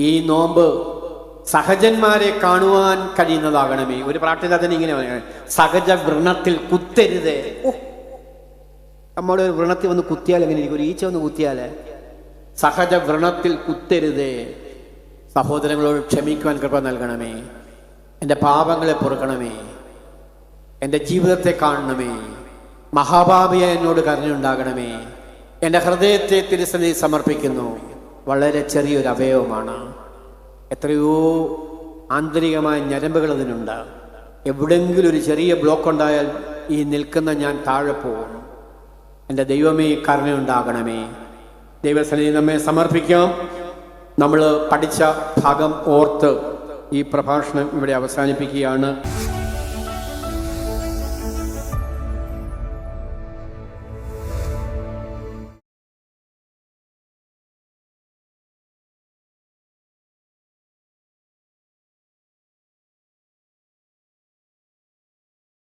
ഈ നോമ്പ് സഹജന്മാരെ കാണുവാൻ കഴിയുന്നതാകണമേ. ഒരു പ്രാർത്ഥന തന്നെ ഇങ്ങനെ പറയണേ, സഹജ വ്രണത്തിൽ കുത്തരുതേ. നമ്മുടെ ഒരു വ്രണത്തിൽ വന്ന് കുത്തിയാൽ എങ്ങനെ ഇരിക്കും? ഒരു ഈച്ച വന്ന് കുത്തിയാൽ സഹജ വ്രണത്തിൽ കുത്തരുതേ. സഹോദരങ്ങളോട് ക്ഷമിക്കുവാൻ കൃപ നൽകണമേ. എൻ്റെ പാപങ്ങളെ പൊറുക്കണമേ. എൻ്റെ ജീവിതത്തെ കാണണമേ. മഹാപാപിയെ എന്നോട് കരുണയുണ്ടാകണമേ. എൻ്റെ ഹൃദയത്തെ തിരുസന്നിധി സമർപ്പിക്കുന്നു. വളരെ ചെറിയൊരു അവയവമാണ്. എത്രയോ ആന്തരികമായ ഞരമ്പുകൾ അതിനുണ്ട്. എവിടെയെങ്കിലും ഒരു ചെറിയ ബ്ലോക്ക് ഉണ്ടായാൽ ഈ നിൽക്കുന്ന ഞാൻ താഴെ പോകും. എൻ്റെ ദൈവമേ, കരുണയുണ്ടാകണമേ. ദൈവസന്നിധി നമ്മെ സമർപ്പിക്കാം. നമ്മൾ പഠിച്ച ഭാഗം ഓർത്ത് ഈ പ്രഭാഷണം ഇവിടെ അവസാനിപ്പിക്കുകയാണ്.